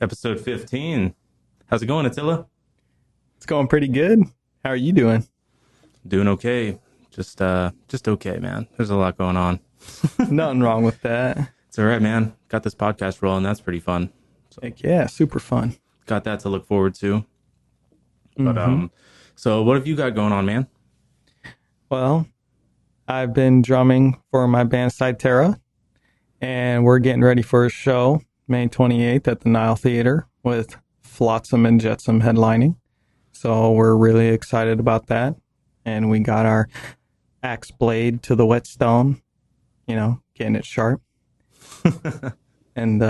Episode 15. How's it going, Attila? It's going pretty good. How are you doing? Doing okay. Just okay, man. There's a lot going on. Nothing wrong with that. It's all right, man. Got this podcast rolling. That's pretty fun. So Heck yeah, super fun. got that to look forward to. But hmm so what have you got going on, man? Well, I've been drumming for my band CYTERRA, and we're getting ready for a show May 28th at the Nile Theater with Flotsam and Jetsam headlining. So we're really excited about that. And we got our axe blade to the whetstone, getting it sharp. And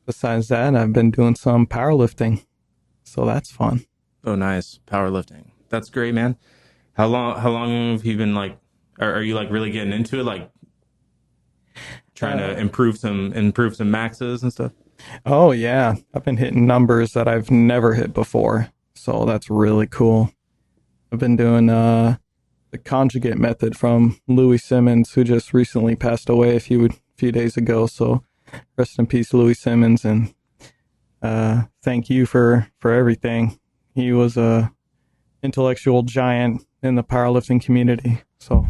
besides that, I've been doing some powerlifting. So that's fun. Oh, nice. Powerlifting. That's great, man. How long have you been like are you like really getting into it, like trying to improve some maxes and stuff? Oh, yeah. I've been hitting numbers that I've never hit before. So that's really cool. I've been doing the conjugate method from Louis Simmons, who just recently passed away a few days ago. So rest in peace, Louis Simmons, and thank you for everything. He was a intellectual giant in the powerlifting community. So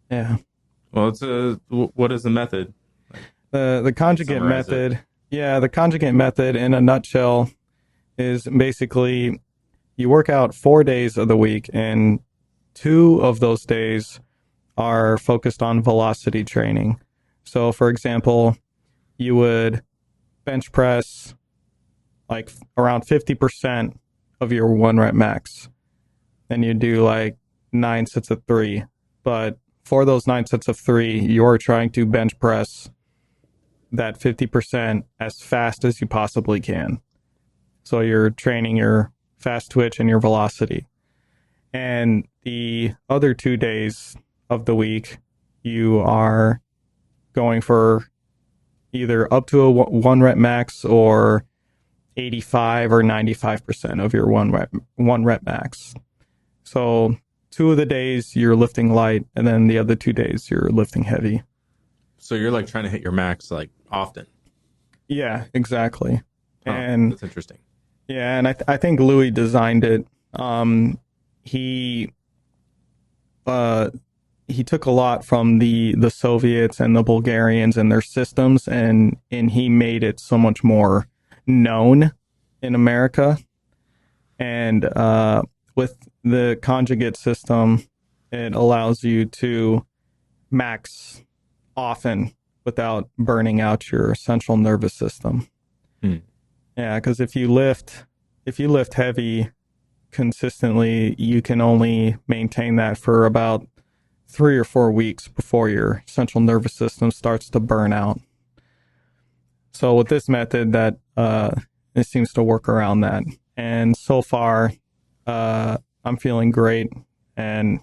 yeah, Well, what is the method? the conjugate Summarize it. method. Yeah, the conjugate method in a nutshell is basically you work out 4 days of the week, and 2 of those days are focused on velocity training. So, for example, you would bench press like around 50% of your 1 rep max. And you do like 9 sets of 3. But for those 9 sets of 3, you're trying to bench press that 50% as fast as you possibly can. So you're training your fast twitch and your velocity. And the other 2 days of the week, you are going for either up to a 1 rep max or 85 or 95% of your 1 rep max. So 2 of the days you're lifting light, and then the other 2 days you're lifting heavy. So you're like trying to hit your max like often. Yeah, exactly. Huh, And that's interesting. yeah, and I think Louis designed it. He he took a lot from the Soviets and the Bulgarians and their systems, and he made it so much more known in America. And with the conjugate system, it allows you to max often without burning out your central nervous system. Hmm. Yeah, because if you lift heavy consistently, you can only maintain that for about 3 or 4 weeks before your central nervous system starts to burn out. So with this method, that it seems to work around that. And so far, I'm feeling great, and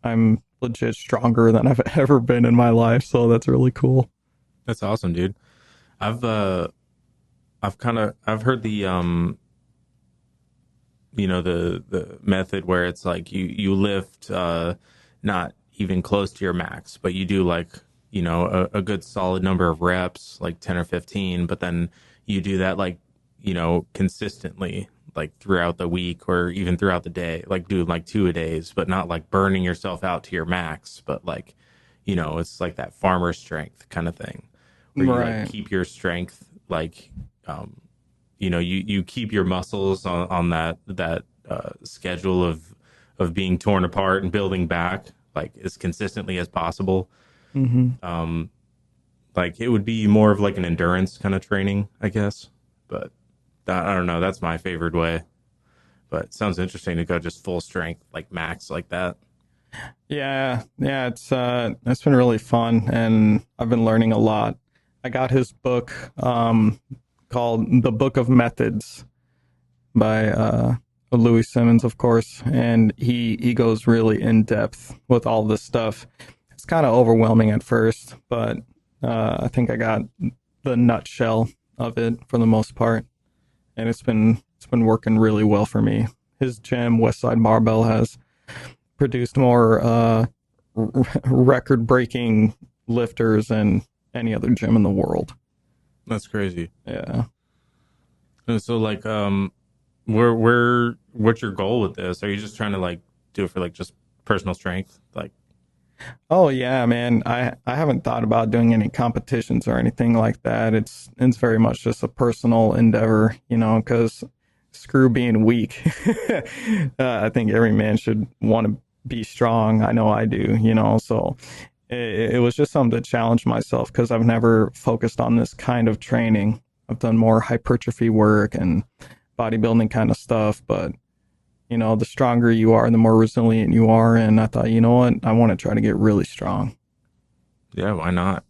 I'm legit stronger than I've ever been in my life. So that's really cool. That's awesome, dude. I've heard the method where it's like you lift not even close to your max, but you do like a good solid number of reps, like 10 or 15, but then you do that like consistently, like throughout the week or even throughout the day, like do like 2 a days, but not like burning yourself out to your max, but like it's like that farmer strength kind of thing where you like Right. keep your strength, like you keep your muscles on that schedule of being torn apart and building back like as consistently as possible. hmm Like it would be more of like an endurance kind of training, I guess. But I don't know. That's my favorite way. But it sounds interesting to go just full strength, like max, like that. Yeah, it's been really fun, and I've been learning a lot. I got his book called The Book of Methods by Louis Simmons, of course, and he goes really in depth with all this stuff. It's kind of overwhelming at first, but I think I got the nutshell of it for the most part, and it's been working really well for me. His gym, Westside Barbell, has produced more record-breaking lifters than any other gym in the world. That's crazy. Yeah. And so like what's your goal with this? Are you just trying to like do it for like just personal strength? Like, Oh yeah, man. I haven't thought about doing any competitions or anything like that. It's very much just a personal endeavor, because screw being weak. I think every man should want to be strong. I know I do, So it was just something to challenge myself because I've never focused on this kind of training. I've done more hypertrophy work and bodybuilding kind of stuff, but the stronger you are, the more resilient you are. And I thought, you know what? I want to try to get really strong. yeah, why not?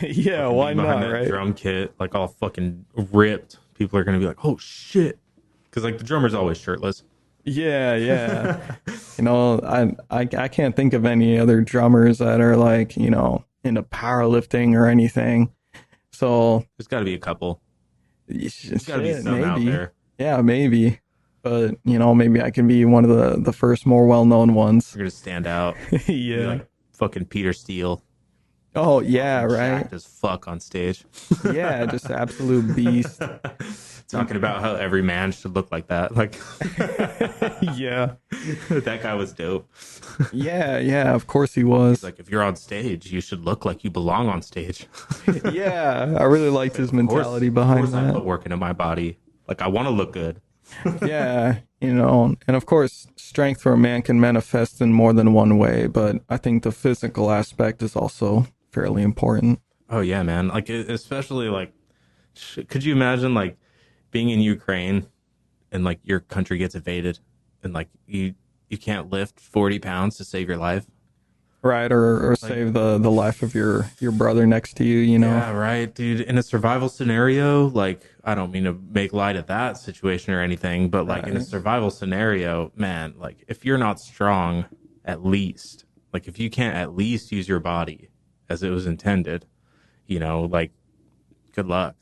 Yeah, Fucking why being behind not, that right? drum kit, like all fucking ripped. People are gonna be like, "Oh shit," because like the drummer's always shirtless. Yeah, yeah. I can't think of any other drummers that are like, into powerlifting or anything. So There's got to be a couple. There's got to be shit, some out maybe. there. Yeah, maybe. But, maybe I can be one of the first more well-known ones. You're gonna stand out. You'll be Yeah. like fucking Peter Steele, Oh, yeah, fucking right. jacked as fuck on stage. Yeah, just absolute beast. Talking about how every man should look like that. Like Yeah. that guy was dope. Yeah, yeah, of course he He's was. like, if you're on stage, you should look like you belong on stage. Yeah, I really liked his mentality Of behind course, I that. put work into my body. Like I want to look good. Yeah, and of course, strength for a man can manifest in more than one way, but I think the physical aspect is also fairly important. Oh yeah, man. Like especially like, could you imagine like being in Ukraine and like your country gets invaded and like you can't lift 40 pounds to save your life? Right, or Like, save the life of your brother next to you. yeah, right, dude. In a survival scenario, like I don't mean to make light of that situation or anything, but like in a Right. survival scenario, man, like if you're not strong, at least, like if you can't at least use your body as it was intended, like good luck.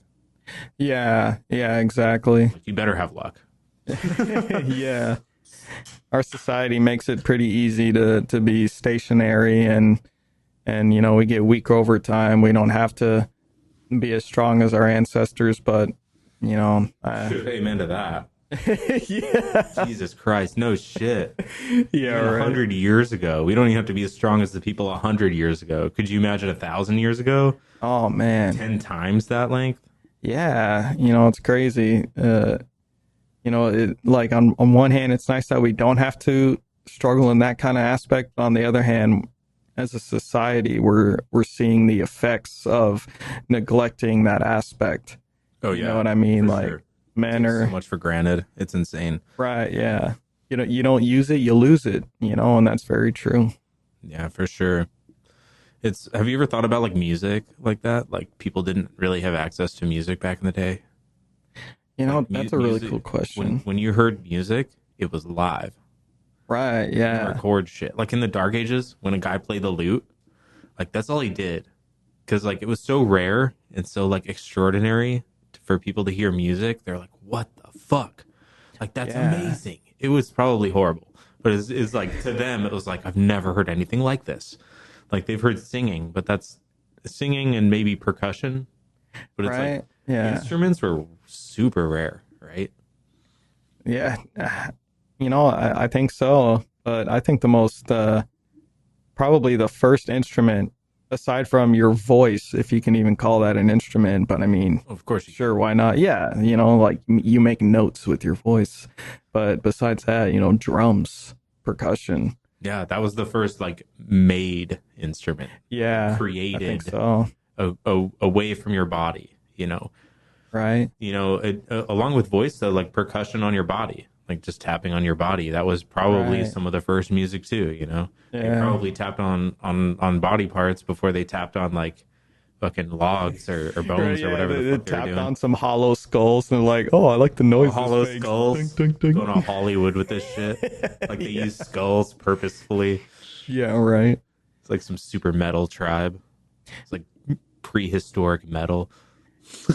Yeah, yeah, exactly. Like you better have luck. Yeah. Our society makes it pretty easy to be stationary and we get weaker over time. We don't have to be as strong as our ancestors, but you know, uh, Amen to that. yeah, Jesus Christ, no shit. yeah, Even a right. hundred years ago, we don't even have to be as strong as the people 100 years ago. Could you imagine 1,000 years ago? Oh man, 10 times that length? yeah. It's crazy. Like on one hand, it's nice that we don't have to struggle in that kind of aspect. On the other hand, as a society, we're seeing the effects of neglecting that aspect. Oh You know yeah, what I mean? for Like sure. men Take so are much for granted. It's insane. right. Yeah. You don't use it, you lose it. And that's very true. Yeah, for sure. It's have you ever thought about like music like that? Like people didn't really have access to music back in the day. Like That's a really music cool when question. when you heard music, it was live. Right. You didn't Yeah. record shit. Like in the dark ages when a guy played the lute, like that's all he did. Cuz like it was so rare and so like extraordinary for people to hear music. They're like, "What the fuck?" Like that's Yeah. amazing. It was probably horrible, but it's like to them it was like I've never heard anything like this. Like they've heard singing, but that's singing and maybe percussion, but it's like Right. Yeah. instruments were super rare, right? Yeah. I think so. But I think the most, probably the first instrument, aside from your voice, if you can even call that an instrument, but I mean, Of course you sure, can. why not? Yeah. Like you make notes with your voice. But besides that, drums, percussion. Yeah, that was the first like made instrument, like Yeah. I think created so. away from your body. Right. Along with voice though, like percussion on your body, like just tapping on your body. That was probably Right. some of the first music too. They Yeah. probably tapped on body parts before they tapped on like fucking logs or Right, bones or yeah, whatever the they fuck they were tapped doing. on some hollow skulls and they're like, oh, I like the Oh, noise this hollow makes. Ding, skulls ding, ding. going on Hollywood with this shit. Like they Yeah. use skulls purposefully. Yeah, right. It's like some super metal tribe. It's like prehistoric metal.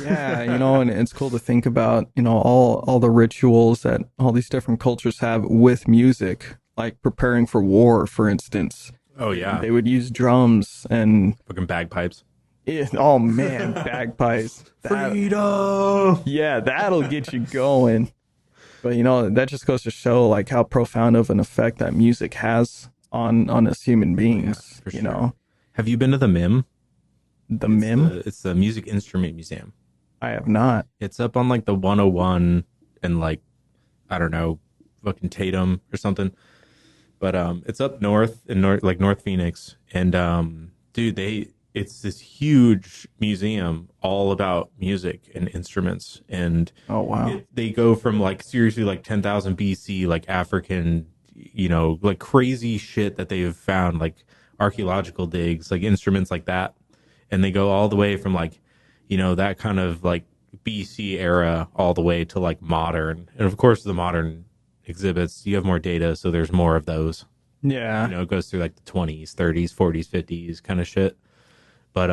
Yeah, and it's cool to think about, all the rituals that all these different cultures have with music, like preparing for war, for instance. Oh yeah, They would use drums and fucking bagpipes. Oh man, bagpipes. That Freedom. yeah, that'll get you going. But that just goes to show like how profound of an effect that music has on us human Oh yeah, beings. for sure. Have you been to the The mim, It's the Music Instrument Museum. I have not. It's up on like the 101 and like I don't know, fucking Tatum or something. But it's up north in North Phoenix, and dude, it's this huge museum all about music and instruments, and Oh wow. they go from like seriously like 10,000 BC, like African, like crazy shit that they've found, like archaeological digs, like instruments like that, and they go all the way from like, that kind of like BC era all the way to like modern, and of course the modern exhibits you have more data, so there's more of those. Yeah. It goes through like the 20s, 30s, 40s, 50s kind of shit. But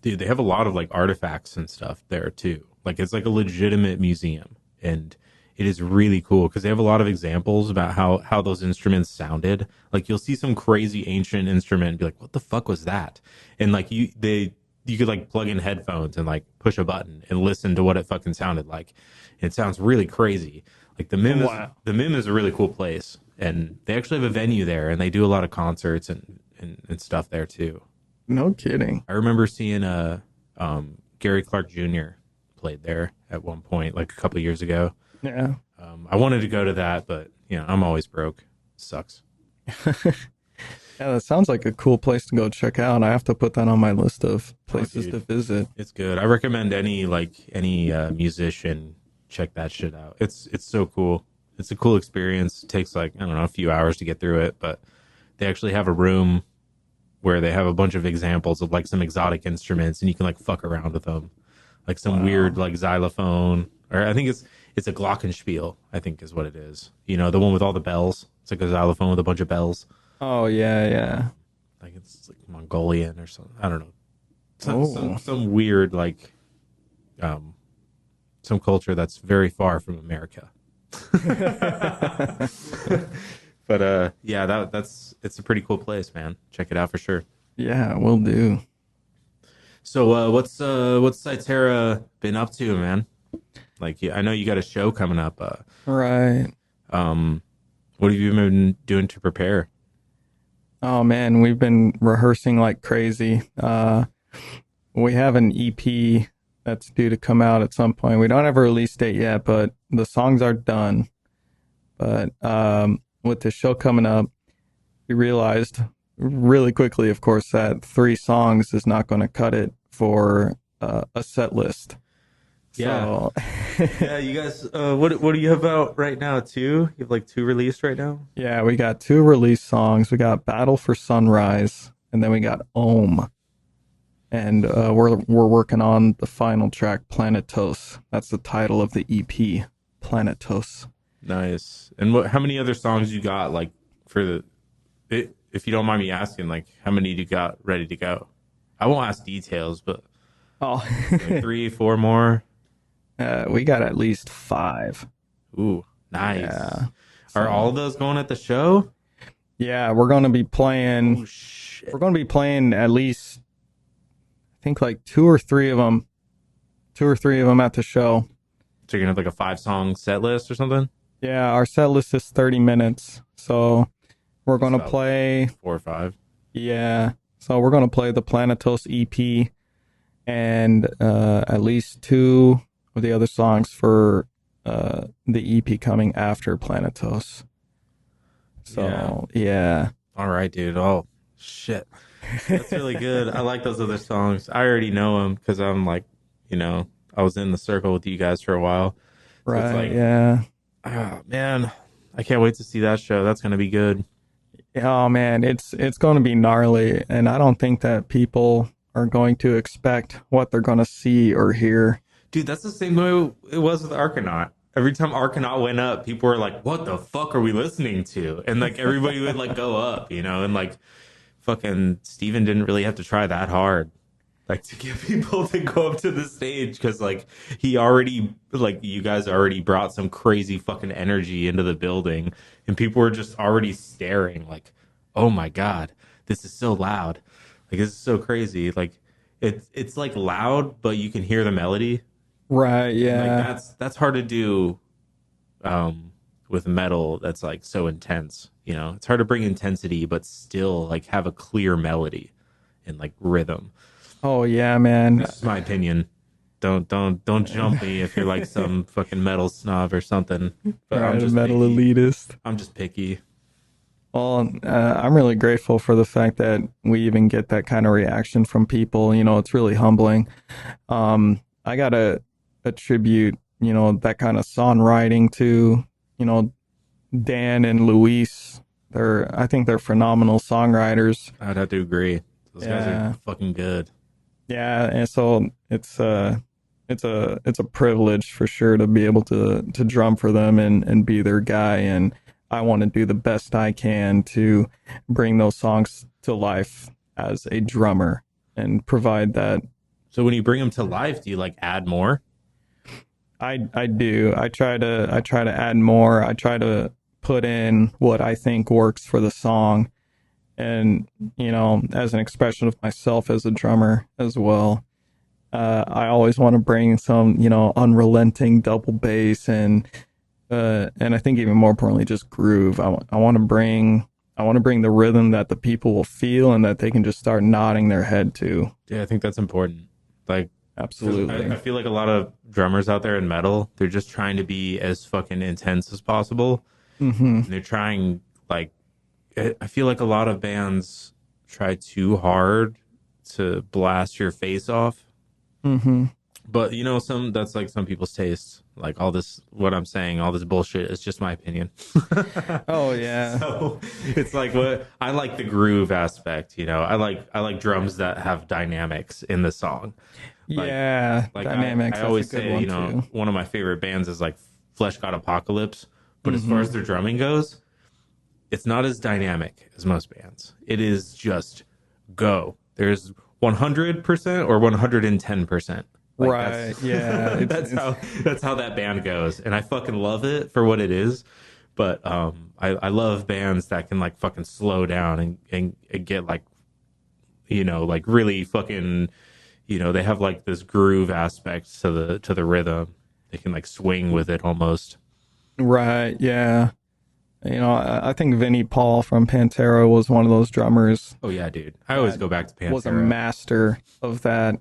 dude, they have a lot of like artifacts and stuff there too. Like it's like a legitimate museum, and it is really cool because they have a lot of examples about how those instruments sounded. Like you'll see some crazy ancient instrument and be like, "What the fuck was that?" And like you could like plug in headphones and like push a button and listen to what it fucking sounded like. It sounds really crazy. Like Wow. the Mim is a really cool place, and they actually have a venue there, and they do a lot of concerts and stuff there too. No kidding. I remember seeing Gary Clark Jr. played there at one point, like a couple of years ago. Yeah. I wanted to go to that, but I'm always broke. Sucks. Yeah, that sounds like a cool place to go check out. I have to put that on my list of Oh, places to dude, visit. it's good. I recommend any musician check that shit out. It's so cool. It's a cool experience. It takes like I don't know a few hours to get through it, but they actually have a room where they have a bunch of examples of like some exotic instruments, and you can like fuck around with them, like some weird Wow. like xylophone, or I think it's a glockenspiel. I think is what it is. The one with all the bells. It's like a xylophone with a bunch of bells. Oh yeah, yeah. Like it's like Mongolian or something. I don't know. Oh. Some weird like um some culture that's very far from America. But yeah, that's it's a pretty cool place, man. Check it out for sure. Yeah, will do. So what's CYTERRA been up to, man? Like yeah, I know you got a show coming up. Right. Um what have you been doing to prepare? Oh man, we've been rehearsing like crazy. We have an EP that's due to come out at some point. We don't have a release date yet, but the songs are done. But with the show coming up, we realized really quickly, of course, that 3 songs is not going to cut it for a set list. Yeah. So, Yeah, you guys what do you have out right now? Two? You have like two released right now? yeah, we got 2 release songs. We got Battle for Sunrise, and then we got Ohm. And we're working on the final track, Planetos. That's the title of the EP, Planetos. Nice. And how many other songs you got like for if you don't mind me asking, like how many do you got ready to go? I won't ask details, but Oh, like three, four more. we got at least 5. Ooh, nice. Yeah. Are all So of those going at the show? yeah, we're gonna be Oh playing. shit. We're gonna be playing at least, I think, like 2 or 3 of them. 2 or 3 of them at the show. So you're gonna have like a 5-song set list or something? Yeah, our set list is 30 minutes. So we're It's gonna about play. 4 or 5. Yeah. So we're gonna play the Planetos EP and at least 2 of the other songs for the EP coming after Planetos. Yeah. So yeah. All right, dude. Oh shit. That's really good. I like those other songs. I already know them because I'm like, I was in the circle with you guys for a while. So it's Right. like, Yeah. oh man, I can't wait to see that show. That's gonna be good. Oh man, it's going to be gnarly, and I don't think that people are going to expect what they're going to see or hear. Dude, that's the same way it was with Argonaut. Every time Argonaut went up, people were like, "What the fuck are we listening to?" And like everybody would like go up, and like fucking Steven didn't really have to try that hard. Like to get people to go up to the stage because like he already like you guys already brought some crazy fucking energy into the building and people were just already staring like, oh my god, this is so loud, like this is so crazy, like it's like loud, but you can hear the melody, Right, and like yeah. that's hard to do with metal that's like so intense. You know, it's hard to bring intensity, but still like have a clear melody and like rhythm. Oh yeah, man. That's just my opinion. Don't jump me if you're like some fucking metal snob or something. But I'm Right, a just metal picky. elitist. I'm just picky. Well, I'm really grateful for the fact that we even get that kind of reaction from people. You know, it's really humbling. I gotta attribute, you know, that kind of songwriting to, you know, Dan and Luis. I think they're phenomenal songwriters. I'd have to agree. Those guys are Yeah, fucking good. yeah, and so it's a privilege for sure to be able to drum for them and be their guy. And I want to do the best I can to bring those songs to life as a drummer and provide that. So when you bring them to life, do you like add more? I do. I try to add more. I try to put in what I think works for the song, and you know, as an expression of myself as a drummer as well. I always want to bring some, you know, unrelenting double bass and I think even more importantly, just groove. I want to bring the rhythm that the people will feel and that they can just start nodding their head to. Yeah, I think that's important. Like, because I Absolutely. feel like a lot of drummers out there in metal, they're just trying to be as fucking intense as possible. Mm-hmm. And they're trying, like, I feel like a lot of bands try too hard to blast your face off. Mm-hmm. But you know, that's like some people's tastes. Like all this, what I'm saying, all this bullshit is just my opinion. Oh yeah. So it's like what I like the groove aspect. You know, I like drums that have dynamics in the song. Like Yeah. I Dynamics. That's a always good say, one you know, too. one of my favorite bands is like Flesh God Apocalypse. But as far Mm-hmm. as their drumming goes, it's not as dynamic as most bands. It is just go. There's 100% or 110%. Like Right. Yeah. It's that's how that band goes, and I fucking love it for what it is. But I love bands that can like fucking slow down and get like like really fucking they have like this groove aspect to the rhythm. They can like swing with it almost. right. Yeah. You know, I think Vinnie Paul from Pantera was one of those drummers Oh yeah, dude. I always that go back to was a Pantera. master of that.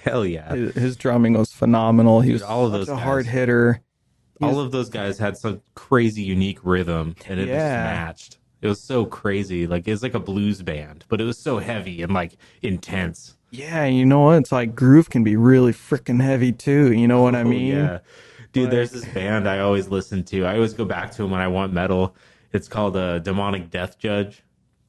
Hell yeah, His drumming was phenomenal. He dude. was All of such those a hard guys. hitter. He All was, of those guys had some crazy unique rhythm and it just yeah, matched. It was so crazy. Like it was like a blues band, but it was so heavy and like intense. yeah. You know what? It's like groove can be really freaking heavy too. You know what I Oh mean? yeah. Dude, there's Like this band I always listen to. I always go back to them when I want metal. It's called Demonic Death Judge.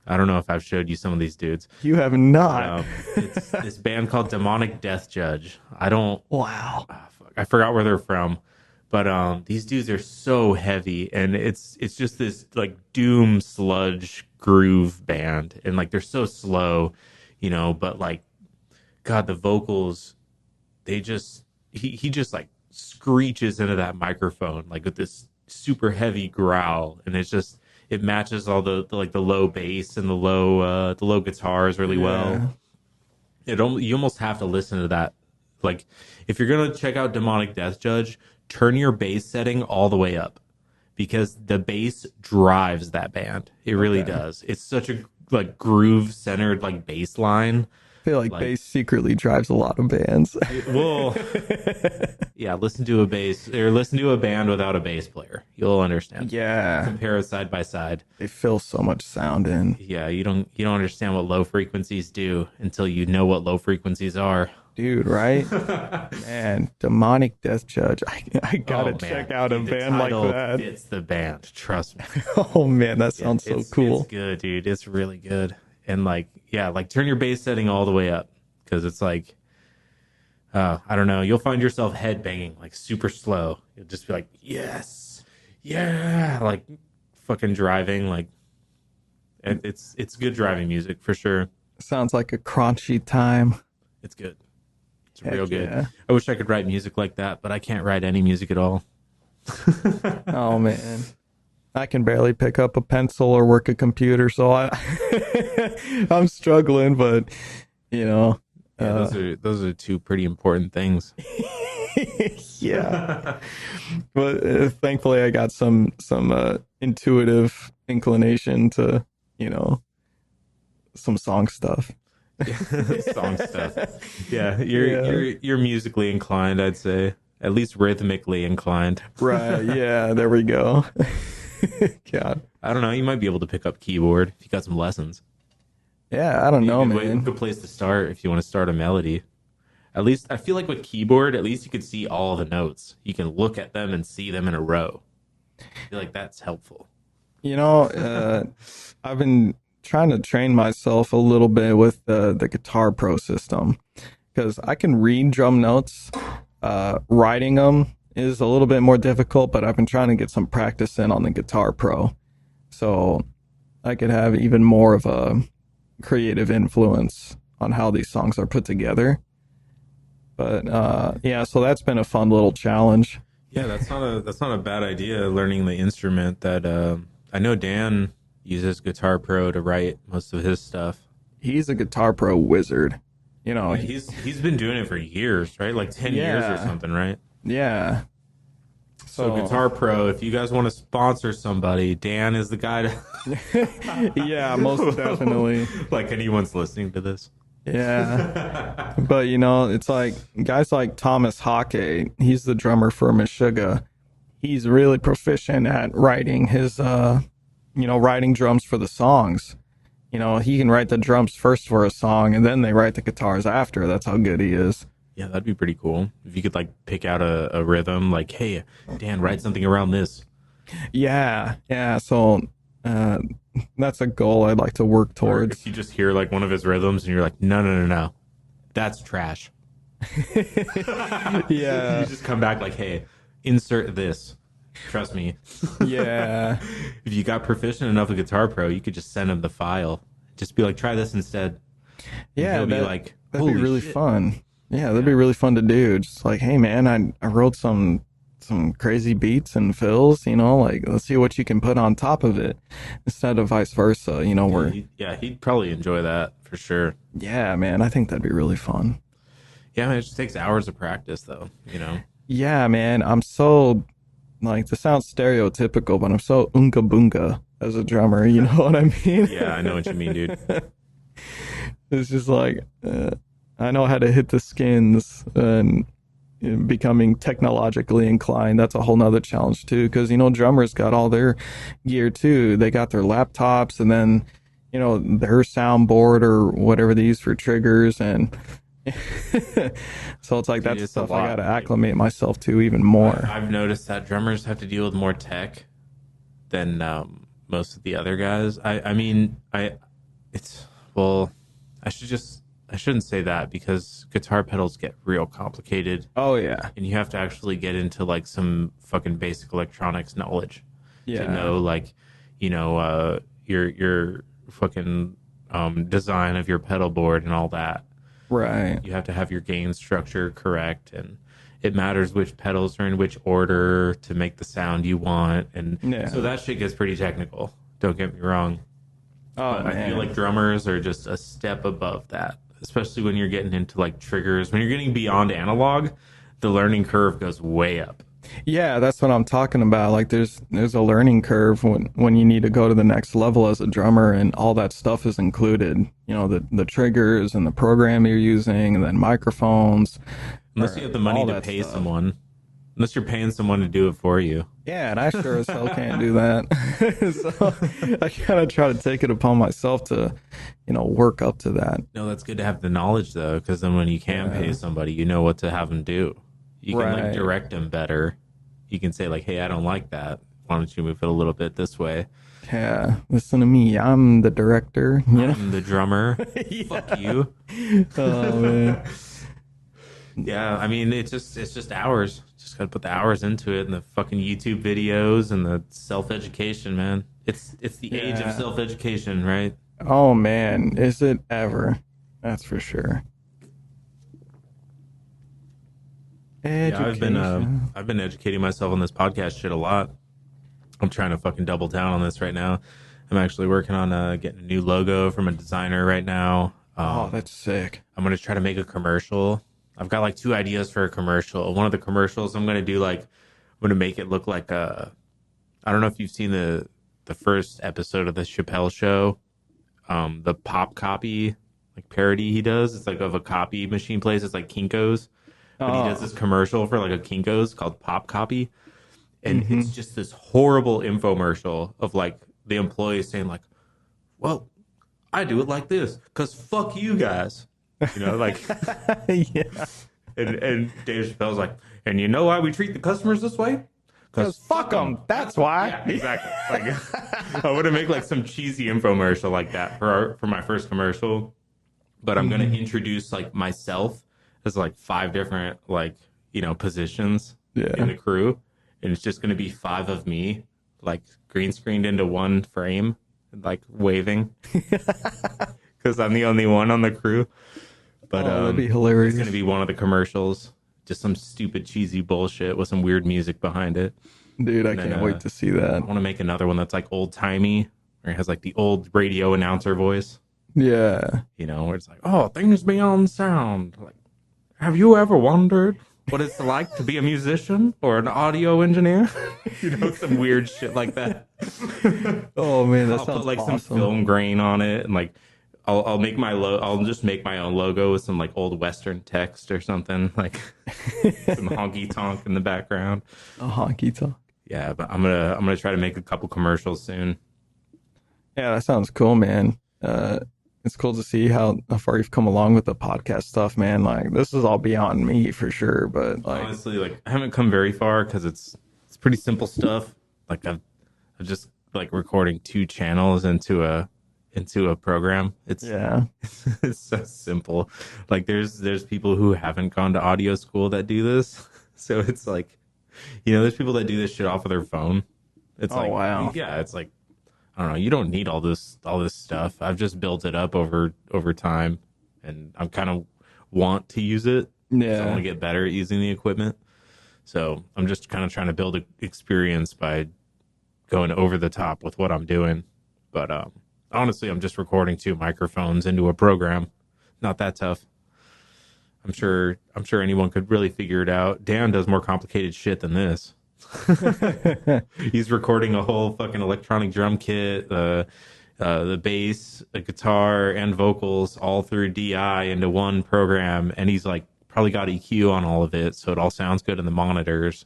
I don't know if I've showed you some of these dudes, you have but not. it's this band called Demonic Death Judge. I don't Wow. fuck, I forgot where they're from, but these dudes are so heavy, and it's just this like doom sludge groove band, and like they're so slow, but like God, the vocals, they just he just like screeches into that microphone like with this super heavy growl, and it matches all the like the low bass and the low guitars really well. Yeah. You almost have to listen to that. Like if you're gonna check out Demonic Death Judge, turn your bass setting all the way up because the bass drives that band. It really Okay. does. It's such a like groove centered like bass line. I feel like Like bass secretly drives a lot of bands. well, yeah, listen to a bass or listen to a band without a bass player. You'll understand. Yeah. Compare it side by side. They fill so much sound in. Yeah, you don't understand what low frequencies do until you know what low frequencies are. Dude, right? Man, Demonic Death Judge. I gotta Oh check man, out a dude, the band like title that. fits the band. Trust me. Oh man, that Yeah, sounds so it's cool. good, dude. It's really good. And like, yeah, like turn your bass setting all the way up because it's like, I don't know. You'll find yourself head banging like super slow. You'll just be like, yes, yeah, like fucking driving. Like, and it's good driving music for sure. Sounds like a crunchy time. It's good. It's real Heck good. yeah. I wish I could write music like that, but I can't write any music at all. Oh man. I can barely pick up a pencil or work a computer, so I'm struggling, but you know, Yeah, those are two pretty important things. Yeah, but thankfully I got some intuitive inclination to, you know, some song stuff. Song stuff. Yeah, Yeah. you're musically inclined, I'd say. At least rhythmically inclined. Right. Yeah. There we go. God. I don't know. You might be able to pick up keyboard if you got some lessons. Yeah. I don't Be a know, good way, man. good place to start if you want to start a melody. At least I feel like with keyboard, at least you could see all the notes. You can look at them and see them in a row. I feel like that's helpful. You know, I've been trying to train myself a little bit with the Guitar Pro system because I can read drum notes. Writing them is a little bit more difficult, but I've been trying to get some practice in on the Guitar Pro so I could have even more of a creative influence on how these songs are put together. But yeah, so that's been a fun little challenge. Yeah, that's not a bad idea. Learning the instrument. That I know Dan uses Guitar Pro to write most of his stuff. He's a Guitar Pro wizard. You know, Yeah, he's been doing it for years, right? Like 10 years or yeah, something, right? yeah. So So Guitar Pro, if you guys want to sponsor somebody, Dan is the guy to yeah, most definitely. like anyone's listening to this. Yeah. But you know, it's like guys like Thomas Hake, he's the drummer for Meshuggah. He's really proficient at writing his you know, writing drums for the songs. You know, he can write the drums first for a song and then they write the guitars after. That's how good he is. Yeah, that'd be pretty cool. If you could like pick out a rhythm, like, hey, Dan, write something around this. Yeah, yeah. So that's a goal I'd like to work Or towards. if you just hear like one of his rhythms and you're like, no, no, no, no. That's trash. You Yeah, just come back like, hey, insert this. Trust me. yeah, If you got proficient enough with Guitar Pro, you could just send him the file. Just be like, try this instead. And yeah. he'll be like, That'd be holy really shit. fun. Yeah, that'd be really fun to do. Just like, hey man, I wrote some crazy beats and fills, you know, like let's see what you can put on top of it instead of vice versa, you know, Yeah, where he'd probably enjoy that for sure. yeah, man, I think that'd be really fun. Yeah, man, it just takes hours of practice, though. You know. Yeah, man, I'm so like this sounds stereotypical, but I'm so unga bunga as a drummer, you know what I mean? Yeah, I know what you mean, dude. It's just like I know how to hit the skins and becoming technologically inclined. That's a whole nother challenge too, because you know drummers got all their gear too. They got their laptops and then you know their soundboard or whatever they use for triggers and. So it's like Dude, that's it's a stuff I got lot. to acclimate myself to even more. I've noticed that drummers have to deal with more tech than most of the other guys. I mean, it's well, I shouldn't say that because guitar pedals get real complicated, Oh yeah, and you have to actually get into like some fucking basic electronics knowledge to yeah, know like, your fucking design of your pedal board and all that. right, You have to have your gain structure correct, and it matters which pedals are in which order to make the sound you want, and yeah. so that shit gets pretty technical. Don't get me wrong, Oh but I feel man, like drummers are just a step above that, especially when you're getting into like triggers. When you're getting beyond analog, the learning curve goes way up. yeah, that's what I'm talking about. Like there's a learning curve when you need to go to the next level as a drummer, and all that stuff is included. You know, the triggers and the program you're using, and then microphones. Unless you have the money all to that pay stuff. someone, unless you're paying someone to do it for you. Yeah, and I sure as hell can't do that. So I kind of try to take it upon myself to, you know, work up to that. No, that's good to have the knowledge though, because then when you can Yeah. pay somebody, you know what to have them do. You can like Right. direct them better. You can say like, "Hey, I don't like that. Why don't you move it a little bit this way?" Yeah, listen to me. I'm the director. You know. I'm the drummer. Yeah. Fuck you. Oh man. Yeah, I mean it's just hours. Just gotta put the hours into it, and the fucking YouTube videos and the self education, man. It's the age of Yeah. self education, right? Oh man, is it ever? That's for sure. Yeah, Education. I've been educating myself on this podcast shit a lot. I'm trying to fucking double down on this right now. I'm actually working on getting a new logo from a designer right now. Oh, that's sick. I'm gonna try to make a commercial. I've got like two ideas for a commercial. One of the commercials I'm gonna do like I'm gonna make it look like a. I don't know if you've seen the first episode of the Chappelle Show, the pop copy like parody he does. It's like of a copy machine place. It's like Kinko's, but he does Oh. this commercial for like a Kinko's called Pop Copy, and it's Mm-hmm. just this horrible infomercial of like the employees saying like, "Well, I do it like this because fuck you guys," like. Yeah. And Dave Chappelle's like, and you know why we treat the customers this way? Because Because fuck them. That's why. yeah, exactly. Like, I want to make like some cheesy infomercial like that for my first commercial, but I'm gonna introduce like myself as like five different like positions in Yeah. the crew, and it's just gonna be five of me like green screened into one frame, like waving because I'm the only one on the crew. But Oh, that'd be it's hilarious. gonna be one of the commercials, just some stupid cheesy bullshit with some weird music behind it. Dude, I And then can't wait to see that. I want to make another one that's like old timey, where it has like the old radio announcer voice, Yeah. where it's like, oh, things beyond sound. Like, have you ever wondered what it's like to be a musician or an audio engineer? Some weird shit like that. Oh man, that I'll put sounds like some awesome. film grain on it, and like I'll make I'll just make my own logo with some like old Western text or something, like some honky tonk in the background. A honky tonk. Yeah, but I'm gonna try to make a couple commercials soon. Yeah, that sounds cool, man. It's cool to see how far you've come along with the podcast stuff, man. Like this is all beyond me for sure, but like, Honestly, like I haven't come very far because it's pretty simple stuff. Like I've just like recording two channels into a program. It's yeah, it's so simple. Like there's people who haven't gone to audio school that do this. So it's like, there's people that do this shit off of their phone. It's oh like, wow, yeah, it's like, I don't know, you don't need all this stuff. I've just built it up over time, and I'm kind of want to use it. So I want yeah, to get better at using the equipment. So I'm just kind of trying to build an experience by going over the top with what I'm doing. But honestly, I'm just recording two microphones into a program. Not that tough. I'm sure anyone could really figure it out. Dan does more complicated shit than this. He's recording a whole fucking electronic drum kit, the bass, the guitar, and vocals all through DI into one program, and he's like probably got EQ on all of it, so it all sounds good in the monitors.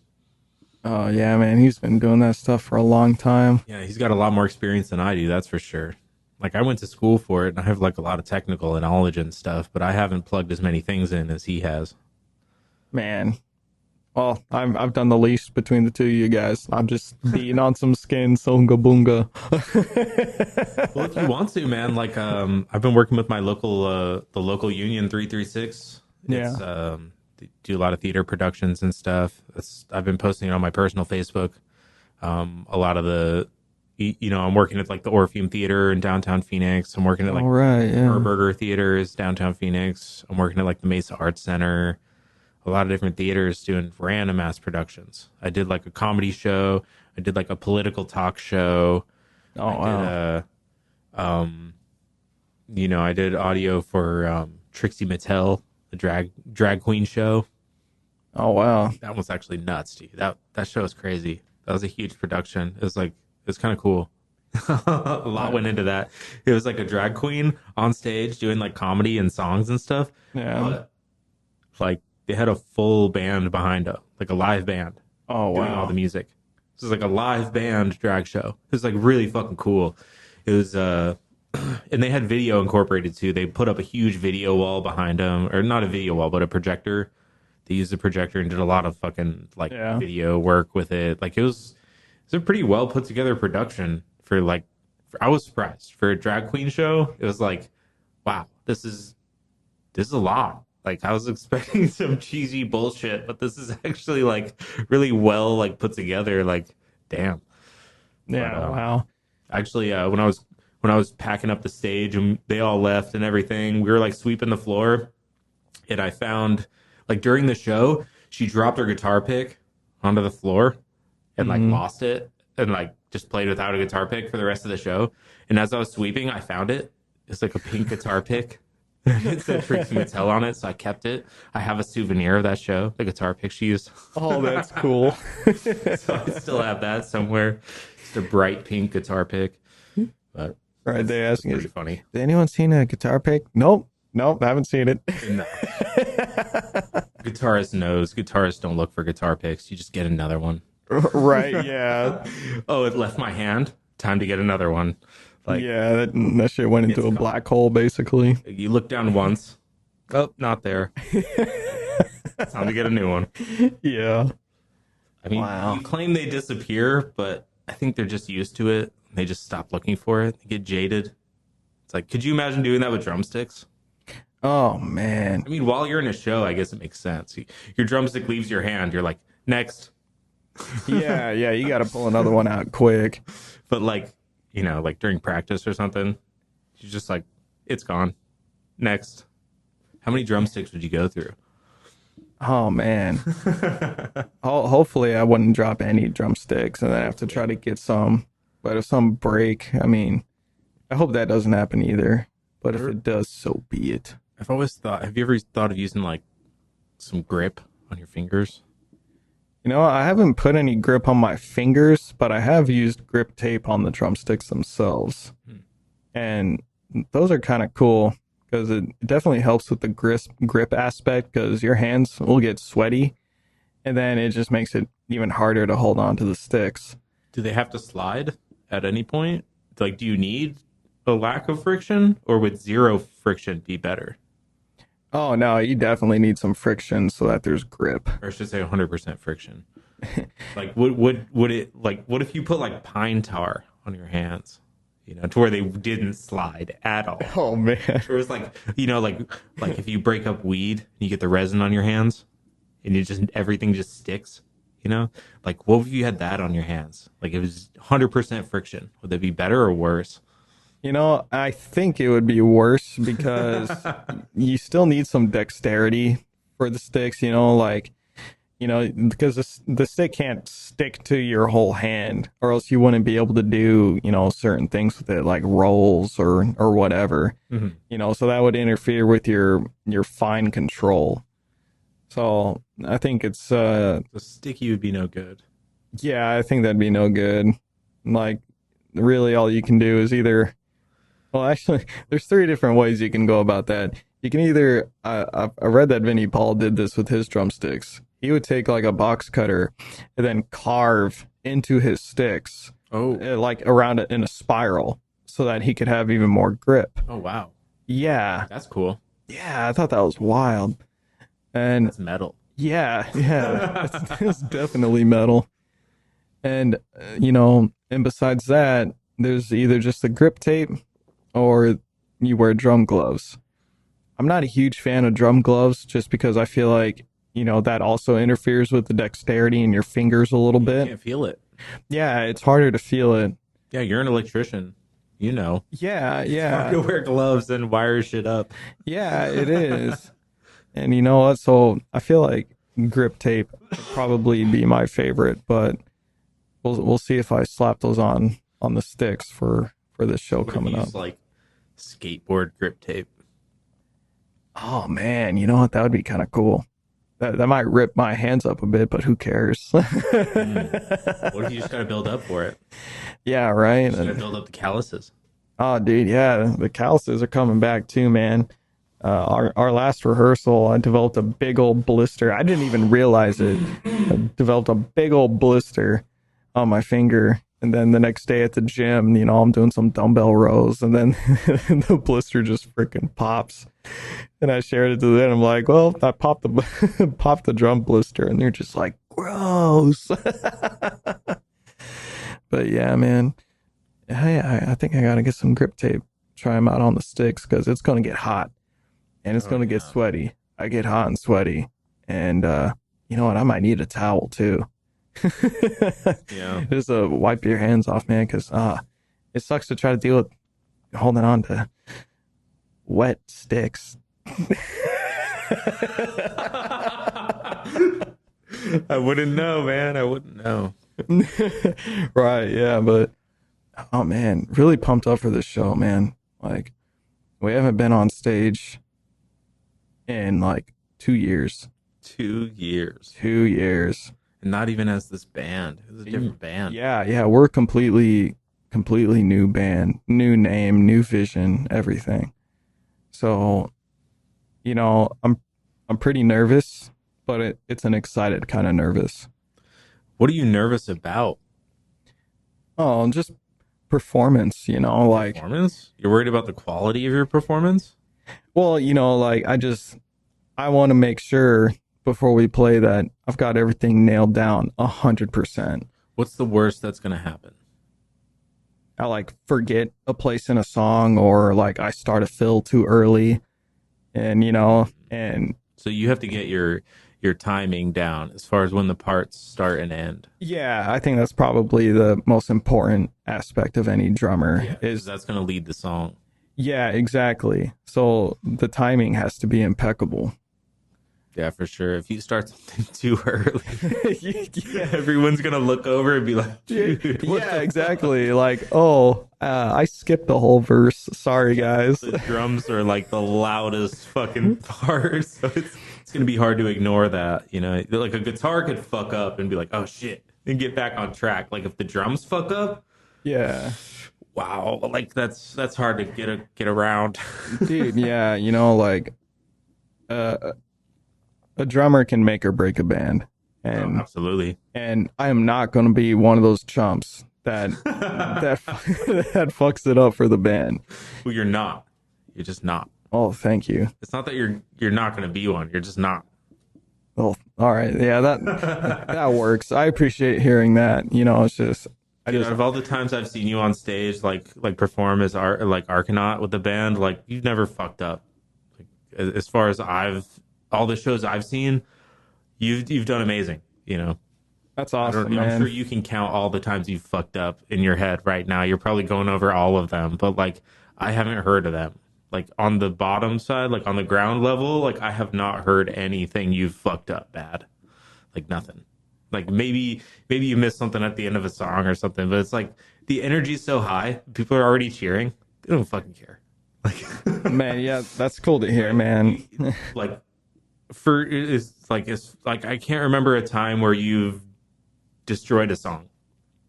oh yeah, man. He's been doing that stuff for a long time. Yeah, he's got a lot more experience than I do, that's for sure. Like I went to school for it, and I have like a lot of technical knowledge and stuff, but I haven't plugged as many things in as he has. Man, well, I've done the least between the two of you guys. I'm just beating on some skin, songa boonga. Well, if you want to, man, like I've been working with my the local union 336. It's Yeah. they do a lot of theater productions and stuff. I've been posting it on my personal Facebook. A lot of I'm working at like the Orpheum Theater in downtown Phoenix. I'm working at like All right. Yeah. Burger Theater is downtown Phoenix. I'm working at like the Mesa Arts Center. A lot of different theaters doing random ass productions. I did like a comedy show. I did like a political talk show. Oh I wow. did I did audio for Trixie Mattel, the drag queen show. Oh wow. That was actually nuts, dude. That show was crazy. That was a huge production. It was kind of cool. A lot went into that. It was like a drag queen on stage doing like comedy and songs and stuff. Yeah. But like they had a full band behind her, like a live band Oh doing all wow. the music. This is like a live band drag show. It was like really fucking cool. It was and they had video incorporated too. They put up a huge video wall behind them, or not a video wall, but a projector. They used a projector and did a lot of fucking like Yeah. video work with it. Like it's a pretty well put together production for like. I was surprised for a drag queen show. It was like, wow, this is a lot. Like I was expecting some cheesy bullshit, but this is actually like really well like put together. Like, damn. Yeah. But, Wow. actually, when I was packing up the stage and they all left and everything, we were like sweeping the floor, and I found like during the show, she dropped her guitar pick onto the floor and like lost it and like just played without a guitar pick for the rest of the show. And as I was sweeping, I found it. It's like a pink guitar pick. It said Trixie Mattel on it, so I kept it. I have a souvenir of that show, the guitar pick she used. Oh, that's cool. So I still have that somewhere. Just a bright pink guitar pick. But Right, they that's asking, pretty has funny. anyone seen a guitar pick? Nope. Nope, I haven't seen it. No. Guitarist knows. Guitarists don't look for guitar picks. You just get another one. Right, yeah. Oh, it left my hand. Time to get another one. Like Yeah, that shit went into it's a gone. black hole, basically. You look down once. Oh, not there. Time to get a new one. Yeah. I mean, Wow. you claim they disappear, but I think they're just used to it. They just stop looking for it. They get jaded. It's like, could you imagine doing that with drumsticks? Oh, man. I mean, while you're in a show, I guess it makes sense. Your drumstick leaves your hand. You're like, next. Yeah, yeah, you got to pull another one out quick. But like, like during practice or something, you're just like, it's gone. Next. How many drumsticks would you go through? Oh, man. Hopefully, I wouldn't drop any drumsticks and then have to try to get some. But if some break, I mean, I hope that doesn't happen either. But if it does, so be it. I've always thought, have you ever thought of using like some grip on your fingers? You know, I haven't put any grip on my fingers, but I have used grip tape on the drumsticks themselves. And those are kind of cool because it definitely helps with the grip aspect because your hands will get sweaty and then it just makes it even harder to hold on to the sticks. Do they have to slide at any point? Like, do you need a lack of friction or would zero friction be better? Oh, no, you definitely need some friction so that there's grip. Or I should say 100% friction. Like, would it, like, what if you put like pine tar on your hands? To where they didn't slide at all. Oh, man. Or it's like, like if you break up weed and you get the resin on your hands and everything just sticks, Like, what if you had that on your hands? Like, it was 100% friction. Would that be better or worse? I think it would be worse because you still need some dexterity for the sticks, because the stick can't stick to your whole hand or else you wouldn't be able to do, certain things with it like rolls or whatever, so that would interfere with your fine control. So I think it's, The sticky would be no good. yeah, I think that'd be no good. Like, really all you can do is either, well, actually, there's three different ways you can go about that. You can either, I read that Vinnie Paul did this with his drumsticks. He would take like a box cutter and then carve into his sticks, like around it in a spiral so that he could have even more grip. Oh, wow. Yeah. That's cool. Yeah, I thought that was wild. And That's metal. yeah, it's definitely metal. And, and besides that, there's either just the grip tape or you wear drum gloves. I'm not a huge fan of drum gloves just because I feel like, that also interferes with the dexterity in your fingers a little You bit. can't feel it. Yeah, it's harder to feel it. Yeah, you're an electrician. Yeah, Hard yeah. to wear gloves and wire shit up. Yeah, it is. And you know what? So I feel like grip tape would probably be my favorite, but we'll see if I slap those on the sticks for this show What if coming you up. use, like skateboard grip tape? Oh man, you know what? That would be kind of cool. That might rip my hands up a bit, but who cares? What if you just gotta build up for it? Yeah, right. You just gotta build up the calluses. Oh, dude, yeah, the calluses are coming back too, man. Our last rehearsal, I developed a big old blister. I didn't even realize it. I developed a big old blister on my finger. And then the next day at the gym, I'm doing some dumbbell rows, and then the blister just freaking pops. And I shared it to them. I'm like, well, I popped the drum blister, and they're just like, gross. But yeah, man, I think I gotta get some grip tape. Try them out on the sticks because it's gonna get hot and it's gonna get sweaty. I get hot and sweaty, and you know what? I might need a towel too. Yeah. Just wipe your hands off, man, because it sucks to try to deal with holding on to wet sticks. I wouldn't know, man. I wouldn't know. Right, yeah, but oh man, really pumped up for this show, man. Like, we haven't been on stage in like 2 years. 2 years. 2 years. And not even as this band. It was a different band. Yeah, yeah, we're completely new band, new name, new vision, everything. So, I'm pretty nervous, but it's an excited kind of nervous. What are you nervous about? Oh, just performance, like, Performance? You're worried about the quality of your performance? well, like I want to make sure before we play that I've got everything nailed down 100%. What's the worst that's going to happen? I like forget a place in a song, or like I start a fill too early, and and So you have to get your timing down as far as when the parts start and end. yeah, I think that's probably the most important aspect of any drummer Yeah, because is that's going to lead the song. yeah, exactly. So the timing has to be impeccable. Yeah, for sure. If you start something too early, Yeah, everyone's gonna look over and be like, "Dude, what yeah, the exactly. Like, oh, I skipped the whole verse. Sorry, guys. the drums are like the loudest fucking part, so it's gonna be hard to ignore that. You know, like a guitar could fuck up and be like, oh shit, and get back on track. Like if the drums fuck up, Yeah, wow, like that's hard to get around. dude. Yeah, like uh, a drummer can make or break a band, Oh, and absolutely. I am not going to be one of those chumps that that fucks it up for the band. Well, you're not. You're just not. Oh, thank you. It's not that you're not gonna be one. You're just not. Oh, all right. Yeah, that works. I appreciate hearing that. It's just I Dude, just out of all the times I've seen you on stage, like perform as like Argonaut with the band, like you've never fucked up. Like as far as all the shows I've seen, you've done amazing. You know, that's I don't. awesome, I'm sure man. you can count all the times you've fucked up in your head right now. You're probably going over all of them, but like I haven't heard of them. Like on the bottom side, like on the ground level, like I have not heard anything you've fucked up bad. Like nothing. Like maybe you missed something at the end of a song or something, but it's like the energy's so high, people are already cheering. They don't fucking care. Like Man, yeah, that's cool to hear, man. like for it's like I can't remember a time where you've destroyed a song.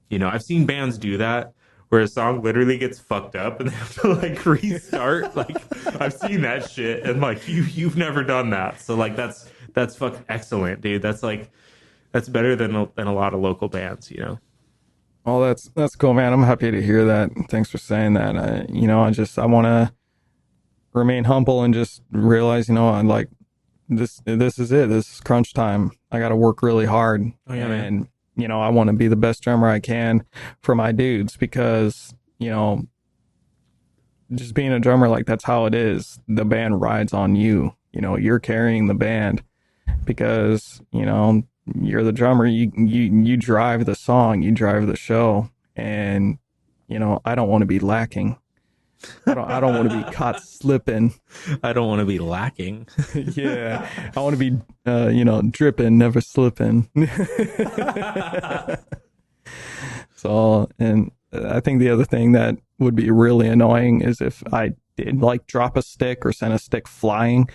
You know, I've seen bands do that where a song literally gets fucked up and they have to like restart. Like I've seen that shit and like you've never done that. So like that's fucking excellent, dude. That's like that's better than a lot of local bands, you know. Oh, that's cool, man. I'm happy to hear that. Thanks for saying that. I want to remain humble and just realize, I like this. This is it. This is crunch time. I got to work really hard, Oh yeah, man. and I want to be the best drummer I can for my dudes because just being a drummer, like that's how it is. The band rides on you. You're carrying the band because you're the drummer. You drive the song, you drive the show, and I don't want to be lacking. I don't want to be caught slipping. I don't want to be lacking. Yeah, I want to be dripping, never slipping. So, and I think the other thing that would be really annoying is if I did like drop a stick or send a stick flying.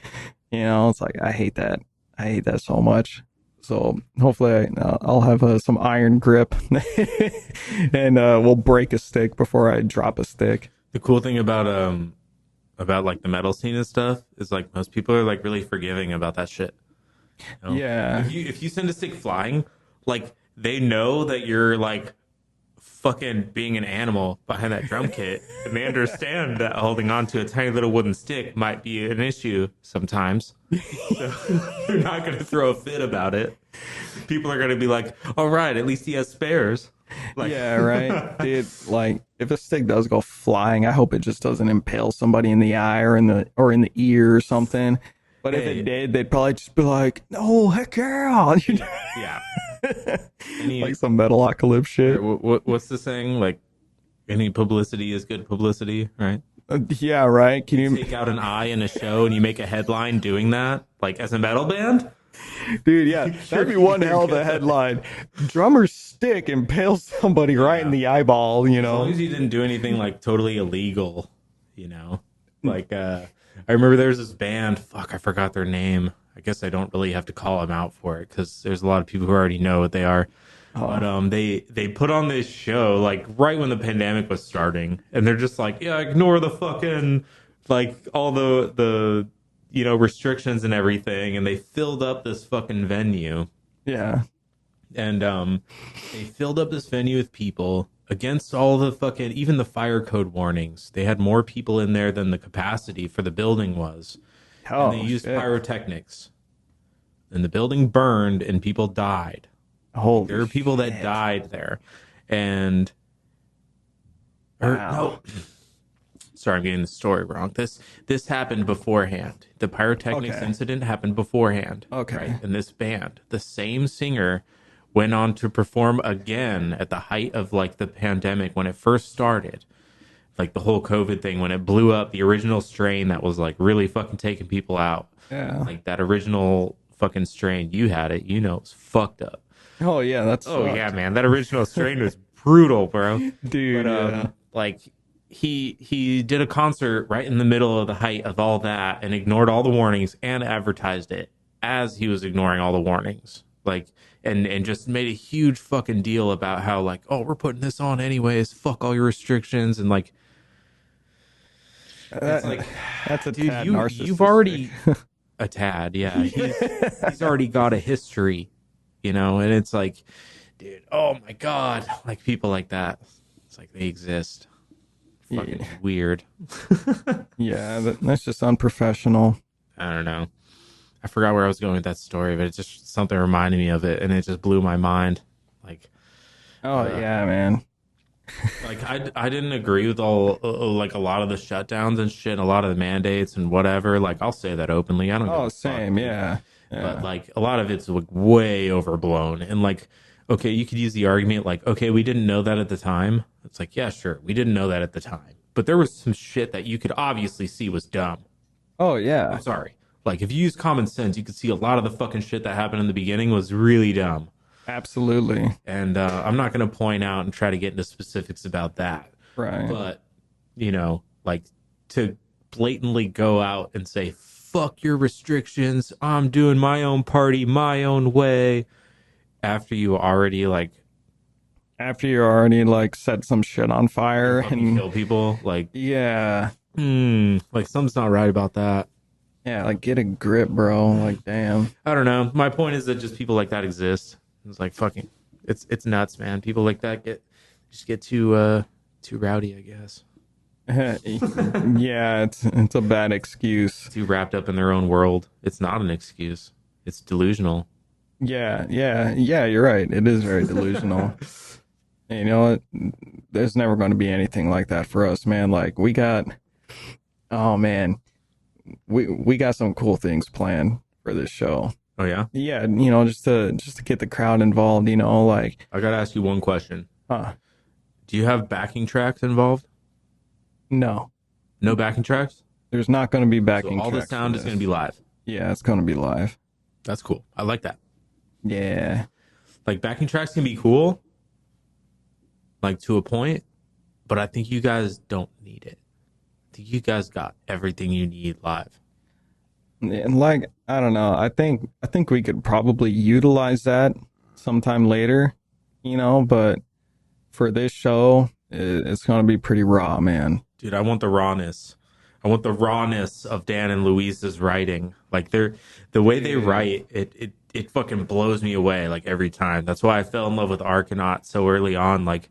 It's like I hate that. I hate that so much. So hopefully I'll have some iron grip and we'll break a stick before I drop a stick. The cool thing about like the metal scene and stuff is like most people are like really forgiving about that shit. You know? Yeah. If you send a stick flying, like they know that you're like fucking being an animal behind that drum kit, and they understand that holding on to a tiny little wooden stick might be an issue sometimes. So they're not going to throw a fit about it. People are going to be like, "All right, at least he has spares." Like, Yeah, right. Dude, like if a stick does go flying, I hope it just doesn't impale somebody in the eye or in the ear or something. But if Hey. it did, they'd probably just be like, "No, heck yeah!" yeah. Any, Like some Metalocalypse shit. what's the saying? Like, any publicity is good publicity, right? Yeah, right. Can you, Take out an eye in a show and you make a headline doing that, like as a metal band. dude? Yeah, that'd be one hell of a headline. Drummer's stick impales somebody right in the eyeball. As long as you didn't do anything like totally illegal, like I remember there was this band. Fuck, I forgot their name. I guess I don't really have to call them out for it because there's a lot of people who already know what they are. But Oh, they put on this show like right when the pandemic was starting, and they're just like, yeah, ignore the fucking like all the restrictions and everything, and they filled up this fucking venue, yeah. and they filled up this venue with people against all the fucking even the fire code warnings. They had more people in there than the capacity for the building was, and they Oh, used shit. pyrotechnics, and the building burned and people died. There Holy were people that shit. died there, and or Wow. no, sorry, I'm getting the story wrong. This happened beforehand. The pyrotechnics Okay. incident happened beforehand, right? Okay. And this band, the same singer, went on to perform again at the height of like the pandemic when it first started, like the whole COVID thing when it blew up. The original strain that was like really fucking taking people out, Yeah. like that original fucking strain. You had it, it was fucked up. Oh, yeah, that Oh yeah, sucked. man, that original strain was brutal, bro. But Dude, yeah. like he did a concert right in the middle of the height of all that and ignored all the warnings and advertised it as he was ignoring all the warnings. Like and just made a huge fucking deal about how like, oh, we're putting this on anyways, fuck all your restrictions and like it's That, like that's a dude, tad you've narcissistic. already a tad, yeah. He's already got a history, and it's like, dude, oh my god, like people like that. It's like they exist. Yeah, Fucking weird. yeah, that's just unprofessional. I don't know. I forgot where I was going with that story, but it just something reminded me of it, and it just blew my mind. Like, Oh, uh, yeah, man. I didn't agree with all like a lot of the shutdowns and shit, and a lot of the mandates and whatever. Like, I'll say that openly. I don't give Oh, a fuck, same. dude. Yeah. But Yeah. like a lot of it's like way overblown, and like, okay, you could use the argument like, okay, we didn't know that at the time. It's like, yeah, sure, we didn't know that at the time, but there was some shit that you could obviously see was dumb. Oh, I'm yeah. sorry. Like, if you use common sense, you could see a lot of the fucking shit that happened in the beginning was really dumb. Absolutely. And I'm not going to point out and try to get into specifics about that. Right. But, like to blatantly go out and say, fuck your restrictions, I'm doing my own party, my own way, after you already, like, After you already like set some shit on and fire fucking and kill people, like, yeah. like something's not right about that. Yeah, like get a grip, bro. Like damn. I don't know. My point is that just people like that exist. It's like fucking, it's nuts, man. People like that get too rowdy, I guess. Yeah, it's a bad excuse. Too wrapped up in their own world. It's not an excuse. It's delusional. Yeah, yeah, yeah, you're right. It is very delusional. And you know what? There's never going to be anything like that for us, man. Like oh man, we got some cool things planned for this show. Oh yeah. Yeah, just to get the crowd involved, like I gotta ask you one question. huh. Do you have backing tracks involved? No. No backing tracks. There's not going to be So backing all the tracks for sound is gonna this. be live. Yeah, it's going to be live. That's cool. I like that. Yeah. Like backing tracks can be cool, like to a point, but I think you guys don't need it. I think you guys got everything you need live. And like I don't know, I think we could probably utilize that sometime later, but for this show, it's going to be pretty raw, man. Dude, I want the rawness. I want the rawness of Dan and Louise's writing. Like the way they Dude. write, it fucking blows me away like every time. That's why I fell in love with Argonaut so early on. Like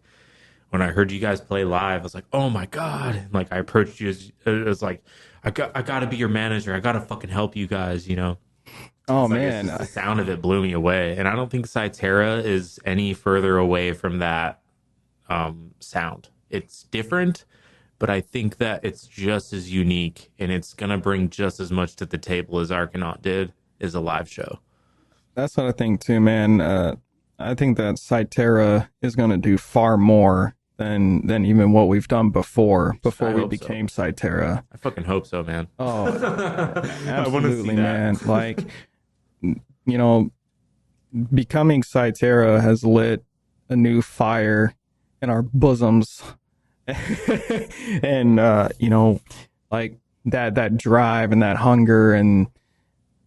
when I heard you guys play live, I was like, oh my god! And like I approached you as it was like, I got to be your manager. I got to fucking help you guys. Oh It's like it's man. just the sound of it blew me away, and I don't think CYTERRA is any further away from that sound. It's different, but I think that it's just as unique, and it's gonna bring just as much to the table as Argonaut did as a live show. That's what I think too, man. I think that Cyterra is going to do far more than even what we've done before I we hope so. became Cyterra. I fucking hope so, man. Oh, I want to see absolutely, that. man. Like, you know, becoming Cyterra has lit a new fire in our bosoms. And, like, that drive and that hunger, and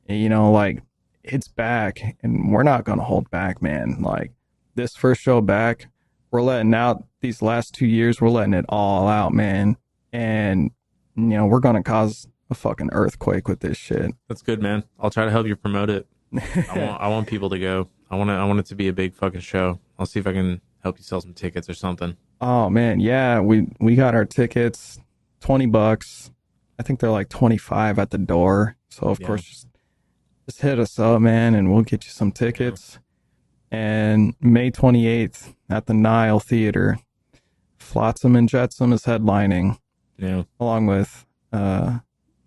like it's back, and we're not gonna hold back, man. Like this first show back, we're letting out these last 2 years, we're letting it all out, man. And we're gonna cause a fucking earthquake with this shit. That's good, man. I'll try to help you promote it. I want people to go. I want it to be a big fucking show. I'll see if I can help you sell some tickets or something. Oh man, yeah, we got our tickets, $20. I think they're like 25 at the door. So of Yeah. course, just hit us up, man, and we'll get you some tickets. And May 28th at the Nile Theater, Flotsam and Jetsam is headlining, Yeah. along with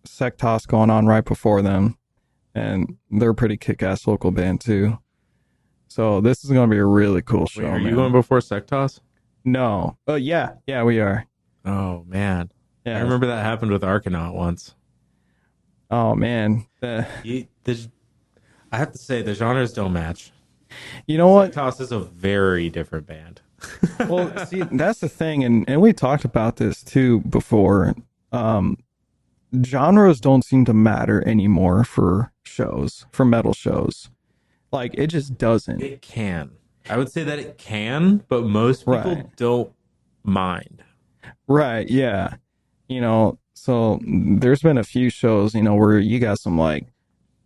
Sectos going on right before them, and they're a pretty kick-ass local band too. So this is going to be a really cool show. Wait, are man. you going before Sectos? No. Yeah, we are. Oh man. Yeah. I remember that happened with Argonaut once. Oh man. I have to say the genres don't match. You know what? Sectos is a very different band. Well, see, that's the thing, and we talked about this too before. Genres don't seem to matter anymore for shows, for metal shows. Like it just doesn't. It can. I would say that it can, but most people Right. don't mind. Right, yeah. So there's been a few shows, where you got some like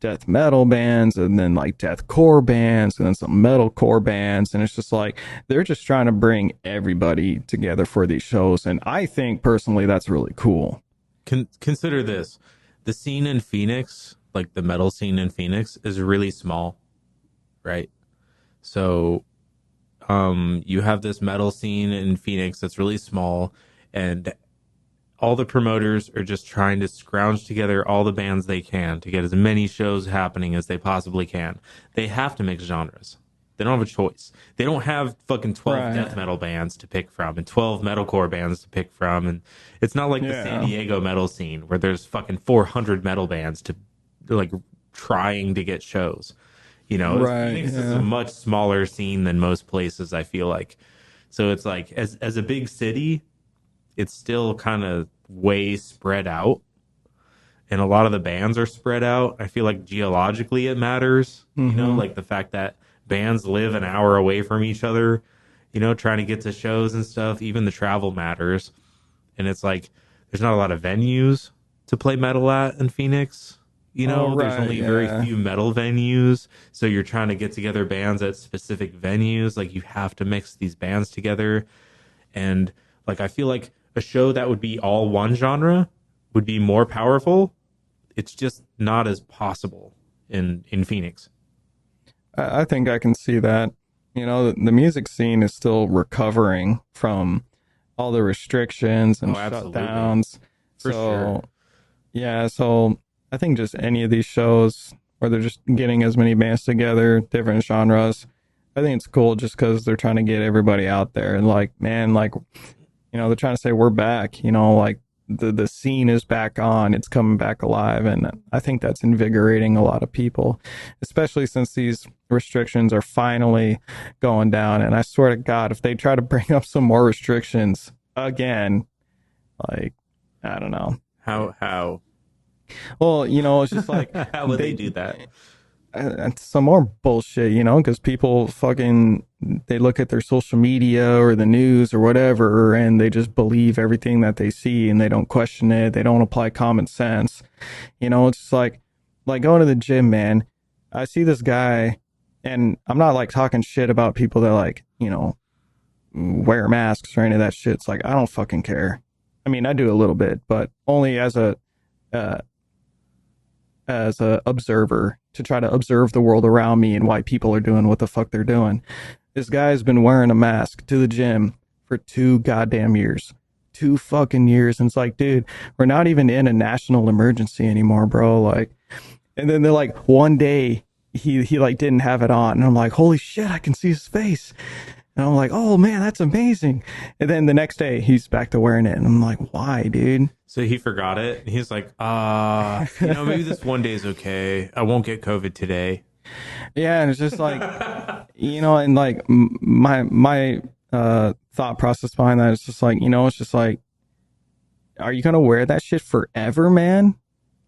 death metal bands, and then like deathcore bands, and then some metalcore bands, and it's just like they're just trying to bring everybody together for these shows, and I think personally that's really cool. Consider this. The scene in Phoenix, like the metal scene in Phoenix, is really small, right? So you have this metal scene in Phoenix that's really small, and all the promoters are just trying to scrounge together all the bands they can to get as many shows happening as they possibly can. They have to mix genres. They don't have a choice. They don't have fucking 12 Right. death metal bands to pick from and 12 metalcore bands to pick from. And it's not like the Yeah. San Diego metal scene where there's fucking 400 metal bands to like trying to get shows. Right, Phoenix is yeah. a much smaller scene than most places, I feel like. So it's like as a big city, it's still kind of way spread out, and a lot of the bands are spread out. I feel like geologically it matters, like the fact that bands live an hour away from each other, trying to get to shows and stuff. Even the travel matters. And it's like there's not a lot of venues to play metal at in Phoenix. Oh, There's right, only yeah. very few metal venues. So you're trying to get together bands at specific venues. Like you have to mix these bands together. And like I feel like a show that would be all one genre would be more powerful. It's just not as possible in Phoenix. I think I can see that. The music scene is still recovering from all the restrictions and Oh, absolutely. shutdowns. For So, sure. yeah, so I think just any of these shows where they're just getting as many bands together, different genres, I think it's cool just because they're trying to get everybody out there. And like, man, like, they're trying to say we're back, like the scene is back on, it's coming back alive. And I think that's invigorating a lot of people, especially since these restrictions are finally going down. And I swear to God, if they try to bring up some more restrictions again, like, I don't know. How Well, it's just like how would they do that? it's some more bullshit, because people fucking they look at their social media or the news or whatever, and they just believe everything that they see, and they don't question it. They don't apply common sense. It's just like going to the gym, man. I see this guy, and I'm not like talking shit about people that like wear masks or any of that shit. It's like I don't fucking care. I mean, I do a little bit, but only as a observer, to try to observe the world around me and why people are doing what the fuck they're doing. This guy's been wearing a mask to the gym for 2 goddamn years. 2 fucking years. And it's like, dude, we're not even in a national emergency anymore, bro. Like, and then they're like, one day he like didn't have it on. And I'm like, holy shit, I can see his face. And I'm like, oh man, that's amazing. And then the next day he's back to wearing it. And I'm like, why, dude? So he forgot it. He's like, maybe this one day is okay. I won't get COVID today. Yeah, and it's just like, and like my thought process behind that is just like, it's just like, are you gonna wear that shit forever, man?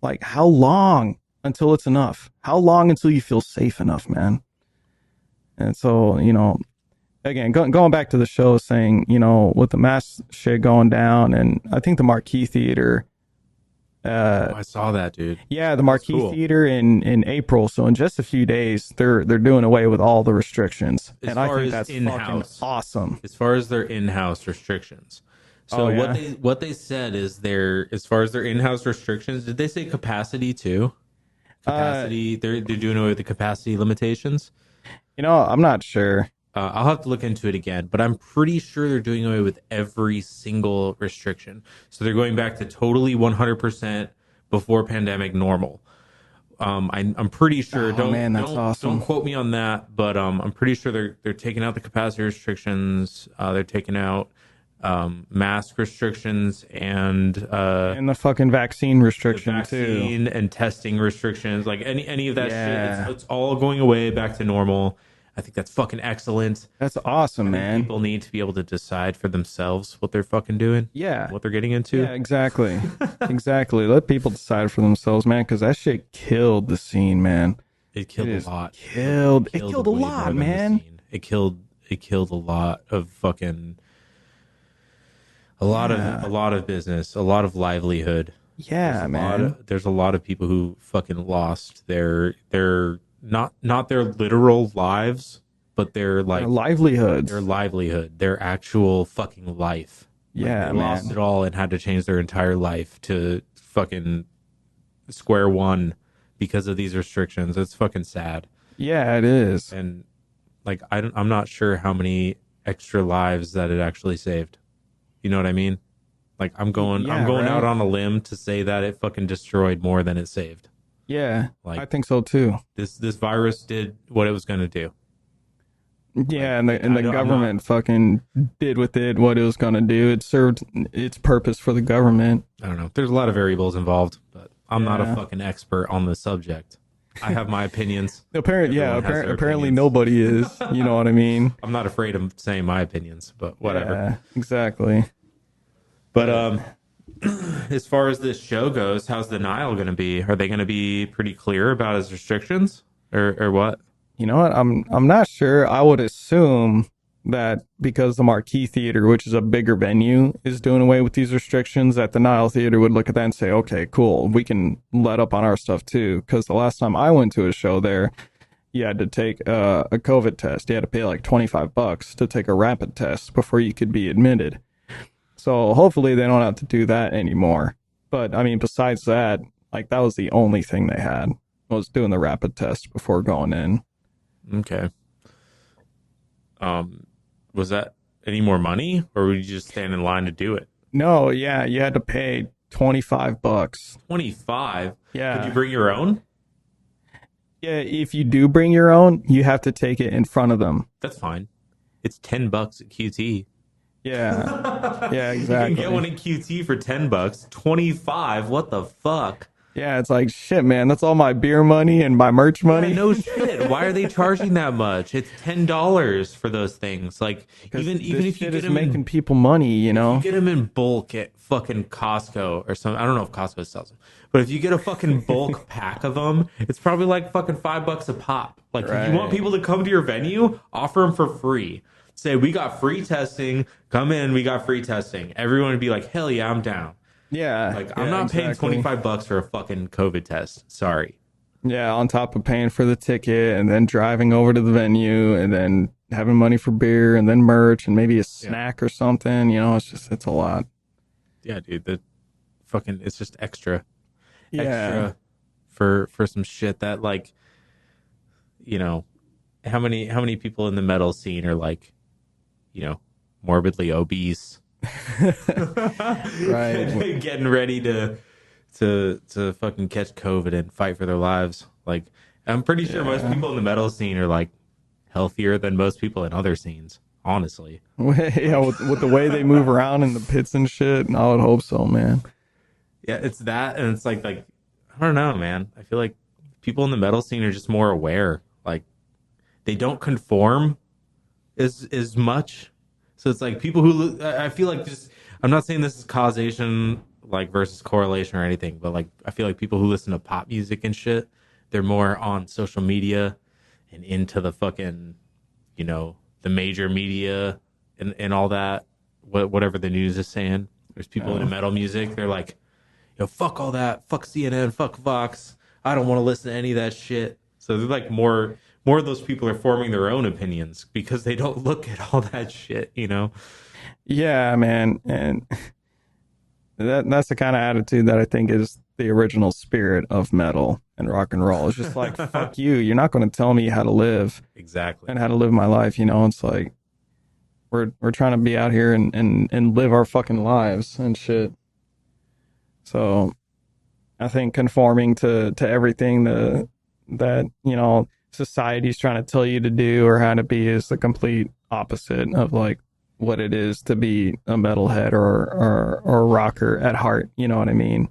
Like, how long until it's enough? How long until you feel safe enough, man? And so, again, going back to the show, saying, with the mask shit going down, and I think the Marquee Theater, Oh, I saw that, dude. yeah, the That was Marquee cool. Theater in April. So in just a few days, they're doing away with all the restrictions, As and I far think as that's in fucking house, awesome. as far as their in-house restrictions. Oh So yeah, what they said is their as far as their in-house restrictions, did they say capacity too? uh, Capacity, they're doing away with the capacity limitations. I'm not sure. I'll have to look into it again, but I'm pretty sure they're doing away with every single restriction. So they're going back to totally 100% before pandemic normal. I'm pretty sure. Oh man, that's Don't awesome. quote me on that, but I'm pretty sure they're taking out the capacity restrictions. They're taking out mask restrictions and And the fucking vaccine the restriction too. vaccine and testing restrictions. Like any of that shit, Yeah, it's all going away back to normal. I think that's fucking excellent. that's I awesome, think man. people need to be able to decide for themselves what they're fucking doing, Yeah, what they're getting into. yeah, exactly, exactly. Let people decide for themselves, man, because that shit killed the scene, man. It It killed a is lot. killed. It It killed killed a way more lot, than the man. scene. It killed a lot of fucking a Yeah, lot of business, a lot of livelihood. yeah, man. There's a lot of people who fucking lost their not their literal lives, but Their livelihoods. their livelihood, their actual fucking life. Like they Yeah, lost it man. all and had to change their entire life to fucking square one because of these restrictions. It's fucking sad. Yeah, it is. And like I'm not sure how many extra lives that it actually saved. You know what I mean? Like I'm Yeah, going out right. on a limb to say that it fucking destroyed more than it saved. Yeah, I Like think so too. this virus did what it was going to do. Yeah, and the I don't, I'm not government fucking did with it what it was gonna do. It served its purpose for the government. I don't know. There's a lot of variables involved, but I'm not a Yeah. fucking expert on the subject. I have my opinions. Yeah, Everyone has their apparently opinions. nobody is. You know what I mean? I'm not afraid of saying my opinions, but whatever. Yeah, exactly. But But as far as this show goes, how's the Nile going to be? Are they going to be pretty clear about his restrictions, or what? you know what? I'm not sure. I would assume that because the Marquee Theater, which is a bigger venue, is doing away with these restrictions, that the Nile Theater would look at that and say, "Okay, cool, we can let up on our stuff too." Because the last time I went to a show there, you had to take a COVID test. You had to pay like $25 to take a rapid test before you could be admitted. So hopefully they don't have to do that anymore. But I mean, besides that, like that was the only thing they had was doing the rapid test before going in. Okay. Um, was that any more money, or would you just stand in line to do it? No, yeah, you had to pay $25. 25. Could you Yeah. bring your own? Yeah, if you do bring your own, you have to take it in front of them. That's fine. It's $10 at QT. Yeah. Yeah, You can get exactly. one at QT for $10. 25. What the fuck? Yeah, it's like shit, man. That's all my beer money and my merch Yeah, money. no shit. Why are they charging that much? It's $10 for those things. Like Because even this if you shit get is them in making people money, you if you know? get them in bulk at fucking Costco or something, I don't know if Costco sells them, but if you get a fucking bulk pack of them, it's probably like fucking $5 a pop. Like if you want Right. people to come to your venue, offer them for free. Say we got free testing. Come in, we got free testing. Everyone would be like, hell yeah, I'm down. Yeah. Like I'm Yeah, not paying exactly. $25 for a fucking COVID test. Sorry. Yeah, on top of paying for the ticket and then driving over to the venue and then having money for beer and then merch and maybe a Yeah. snack or something, it's a lot. Yeah, dude. The fucking it's just extra, Yeah. extra for some shit that like you know how many people in the metal scene are like morbidly obese Right. getting ready to fucking catch COVID and fight for their lives. Like I'm pretty sure most Yeah. people in the metal scene are like healthier than most people in other scenes, honestly. Yeah, with the way they move around in the pits and shit, I would hope so, man. Yeah, it's that and it's like I don't know, man. I feel like people in the metal scene are just more aware. Like they don't conform as much. So it's like people who I feel like just I'm not saying this is causation like versus correlation or anything, but like I feel like people who listen to pop music and shit, they're more on social media and into the fucking, the major media and all that, whatever the news is saying. There's people into Oh. metal music, they're like, fuck all that, fuck CNN, fuck Vox. I don't want to listen to any of that shit. So they're like more of those people are forming their own opinions because they don't look at all that shit. Yeah, man, and that's the kind of attitude that I think is the original spirit of metal and rock and roll. It's just like, fuck you. You're not going to tell me how to live Exactly. and how to live my life. It's like we're trying to be out here and live our fucking lives and shit. So I think conforming to everything that society's trying to tell you to do or how to be is the complete opposite of like what it is to be a metalhead or a rocker at heart. You know what I mean?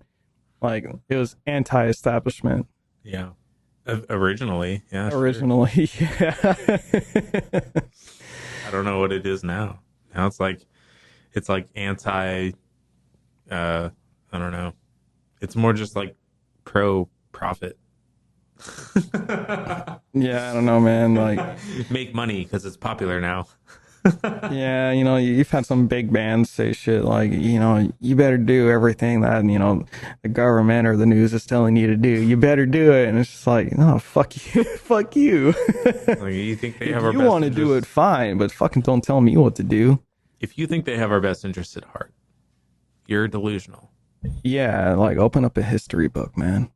Like it was anti-establishment Yeah. Originally, yeah, sure. originally. Yeah. I don't know what it is now. Now it's like anti I don't know. It's more just like pro profit. Yeah, I don't know, man. Like, Make money because it's popular now. yeah, you've had some big bands say shit like, you better do everything that, the government or the news is telling you to do. You better do it. And it's just like, no, fuck you. Fuck you. Like you think they If have our you best want to do it, interests? fine, but fucking don't tell me what to do. If you think they have our best interests at heart, you're delusional. Yeah, like open up a history book, man.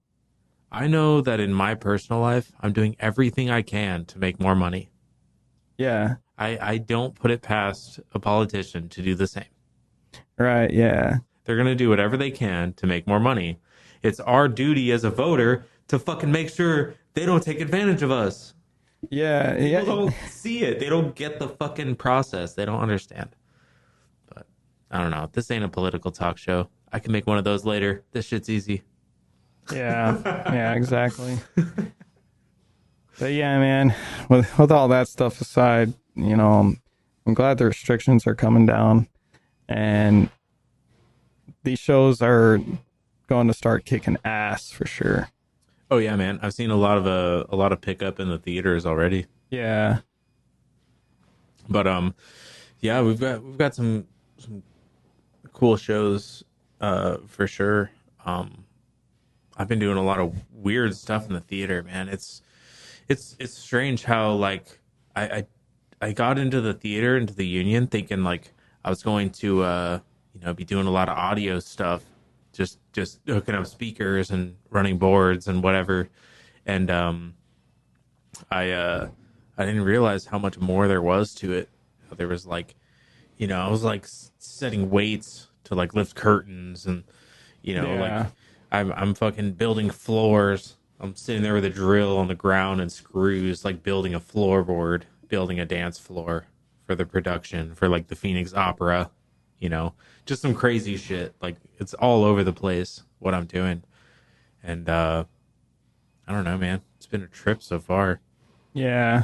I know that in my personal life, I'm doing everything I can to make more money. Yeah, I don't put it past a politician to do the same. right. Yeah. They're going to do whatever they can to make more money. It's our duty as a voter to fucking make sure they don't take advantage of us. Yeah. People Yeah. don't see it. They don't get the fucking process. They don't understand. But I don't know. This ain't a political talk show. I can make one of those later. This shit's easy. Yeah. Yeah, exactly. But yeah, man, with all that stuff aside, I'm glad the restrictions are coming down and these shows are going to start kicking ass for sure. Oh yeah, man. I've seen a lot of pickup in the theaters already. Yeah. But yeah, we've got some cool shows for sure. I've been doing a lot of weird stuff in the theater, man. It's strange how like I I, I got into the theater into the union thinking like I was going to be doing a lot of audio stuff, just hooking up speakers and running boards and whatever. And I didn't realize how much more there was to it. There was like I was like setting weights to like lift curtains and like Yeah. I'm fucking building floors. I'm sitting there with a drill on the ground and screws, like building a floorboard, building a dance floor for the production for like the Phoenix Opera, just some crazy shit. Like it's all over the place what I'm doing. And I don't know, man. It's been a trip so far. Yeah.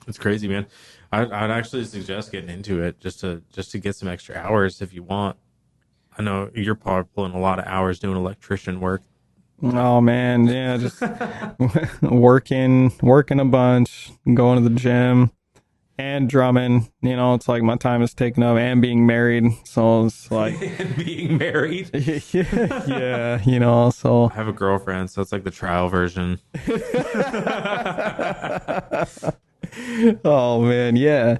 It's crazy, man. I'd actually suggest getting into it just to get some extra hours if you want. I know you're probably pulling a lot of hours doing electrician work. Oh man, yeah, just working a bunch, going to the gym and drumming. It's like my time is taken up and being married. So it's like And being married. yeah, so I have a girlfriend, so it's like the trial version. oh man, yeah.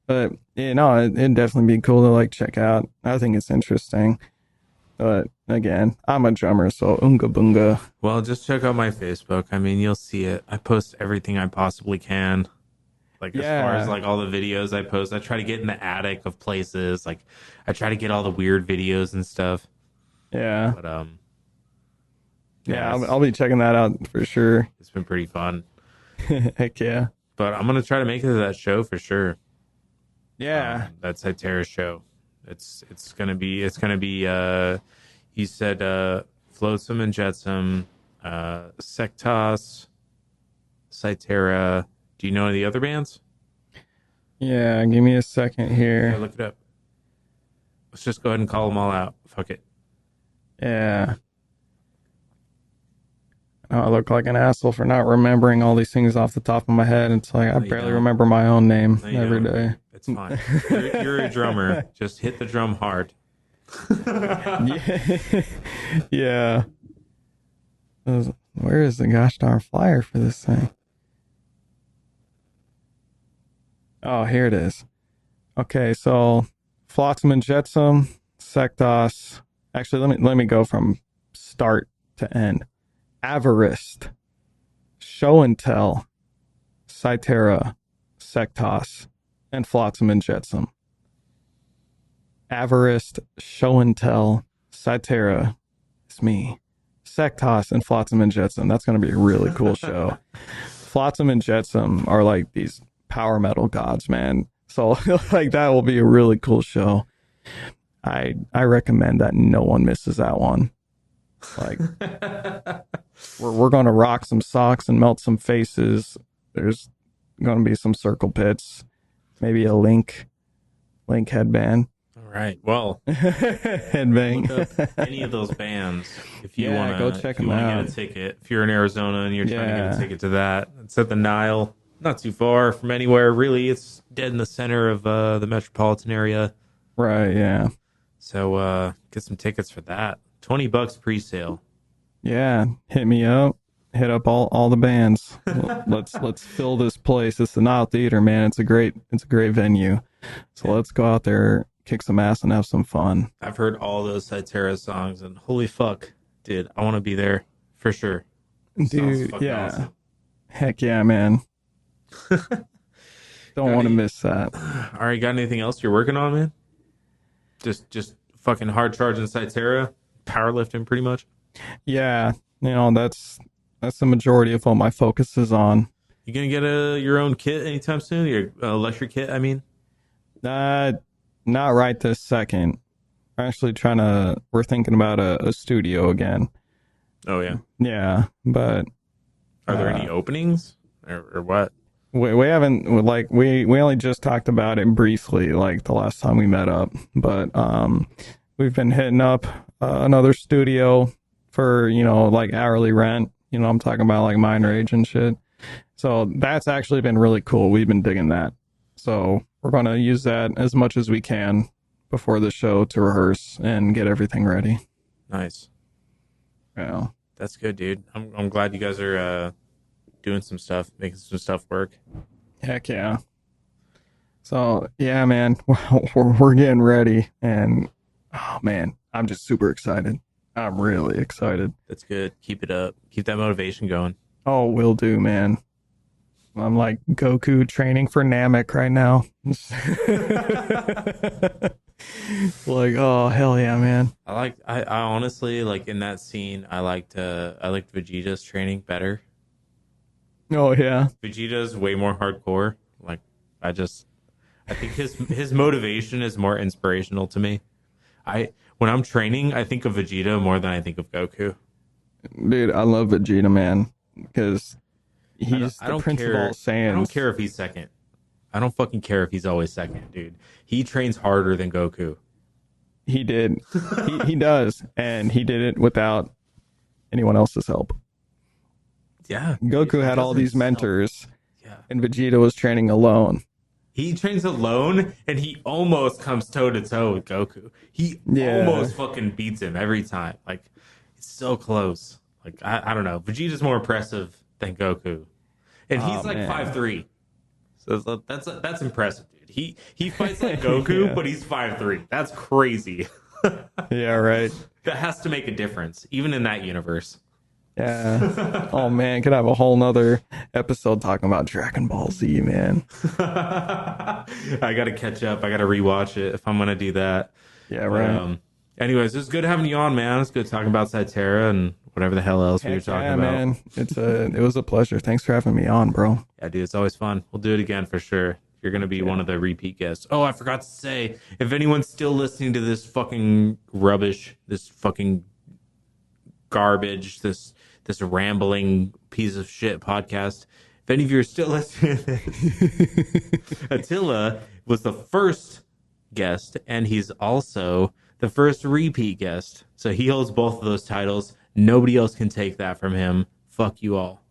But it'd definitely be cool to like check out. I think it's interesting. But again, I'm a drummer, so unga bunga. Well, just check out my Facebook. I mean, you'll see it. I post everything I possibly can. Like as far as Yeah, like all the videos I post, I try to get in the attic of places. Like I try to get all the weird videos and stuff. yeah, But yeah, yeah. I'll be checking that out for sure. it's been pretty fun. Heck yeah, But I'm gonna try to make it to that show for sure. yeah, That CYTERRA show. It's gonna be he said Flotsam and Jetsam, Sectas, CYTERRA. Do you know any other bands? yeah. Give me a second Yeah, here. look it up. Let's just go ahead and call them all out. Fuck it. Yeah. I look like an asshole for not remembering all these things off the top of my head. It's like I No, you barely don't. remember my own name No, you every don't, day. dude. It's fine. You're a drummer. Just hit the drum hard. Yeah. Yeah. Where is the gosh darn flyer for this thing? Oh, here it is. Okay, so Flotsam and Jetsam, Sectos. Actually, let me go from start to end. Avarist, Show and Tell, CYTERRA, Sectos, and Flotsam and Jetsam. Avarist, Show and Tell, CYTERRA, it's me, Sectos, and Flotsam and Jetsam. That's going to be a really cool show. Flotsam and Jetsam are like these power metal gods, man. So like that will be a really cool show. I recommend that no one misses that one. Like we're going to rock some socks and melt some faces. There's going to be some circle pits, maybe a link headband. All right. Well, Headbang. look up any of those bands if you Yeah, go check if you them wanna out. get a ticket. If you're in Arizona and you're trying to get a Yeah. ticket to that, it's at the Nile. Not too far from anywhere, really. It's dead in the center of the metropolitan area. Right, yeah. So get some tickets for that. $20 pre-sale. Yeah, hit me up. Hit up all the bands. Let's fill this place. It's the Nile Theater, man. It's a great venue. So let's go out there, kick some ass, and have some fun. I've heard all those CYTERRA songs, and holy fuck, dude, I want to be there for sure. Sounds Dude, fucking yeah. awesome. Heck yeah, man. Don't Got want to any, miss that. all right, got anything else you're working on, man? Just fucking hard charging CYTERRA, powerlifting, pretty much. Yeah, that's the majority of what my focus is on. You gonna get your own kit anytime soon? Your electric kit, I mean. Uh, Not right this second. We're thinking about a studio again. Oh yeah. Yeah, but Are there any openings or what? we haven't like we only just talked about it briefly like the last time we met up, but we've been hitting up another studio for like hourly rent. I'm talking about like minor age and shit. So that's actually been really cool. We've been digging that. So we're gonna use that as much as we can before the show to rehearse and get everything ready. Nice. Yeah. That's good, dude. I'm glad you guys are doing some stuff, making some stuff work. Heck yeah. So yeah, man, we're getting ready, and oh man, I'm just super excited. I'm really excited. That's good. Keep it up. Keep that motivation going. Oh, will do, man. I'm like Goku training for Namek right now. Like, oh hell yeah, man. I honestly like in that scene I liked Vegeta's training better. Oh yeah. Vegeta's way more hardcore. Like I just I think his motivation is more inspirational to me. I when I'm training, I think of Vegeta more than I think of Goku. Dude, I love Vegeta, man, because he's I the don't prince of care. all I don't Saiyans. care if he's second. I don't fucking care if he's always second, dude. He trains harder than Goku. He did. He does, and he did it without anyone else's help. Yeah. Goku He had all doesn't these self- mentors, Yeah. and Vegeta was training alone. He trains alone and he almost comes toe to toe with Goku. He Yeah. almost fucking beats him every time. Like it's so close. Like I don't know. Vegeta's more impressive than Goku. And he's Oh, like man. 5'3". So that's impressive, dude. He fights like Goku, Yeah. but he's 5'3". That's crazy. Yeah, right. That has to make a difference, even in that universe. Yeah. Oh man, could have a whole nother episode talking about Dragon Ball Z, man. I gotta catch up. I gotta rewatch it if I'm gonna do that. Yeah, But, right. anyways, it's good having you on, man. It's good talking about CYTERRA and whatever the hell else we were Heck talking yeah, about. man. It was a pleasure. Thanks for having me on, bro. Yeah, dude, it's always fun. We'll do it again for sure. You're gonna be one of the repeat guests. Oh, I forgot to say, if anyone's still listening to this fucking rubbish, this fucking garbage, this rambling piece of shit podcast, if any of you are still listening to this, Attila was the first guest, and he's also the first repeat guest. So he holds both of those titles. Nobody else can take that from him. Fuck you all.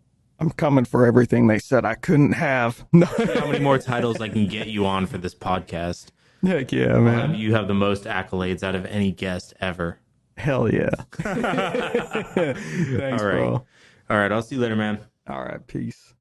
I'm coming for everything they said I couldn't have. No. See how many more titles I can get you on for this podcast. Heck yeah, I'll have man. you have the most accolades out of any guest ever. Hell yeah. All Thanks, right. bro. All right. I'll see you later, man. All right, peace.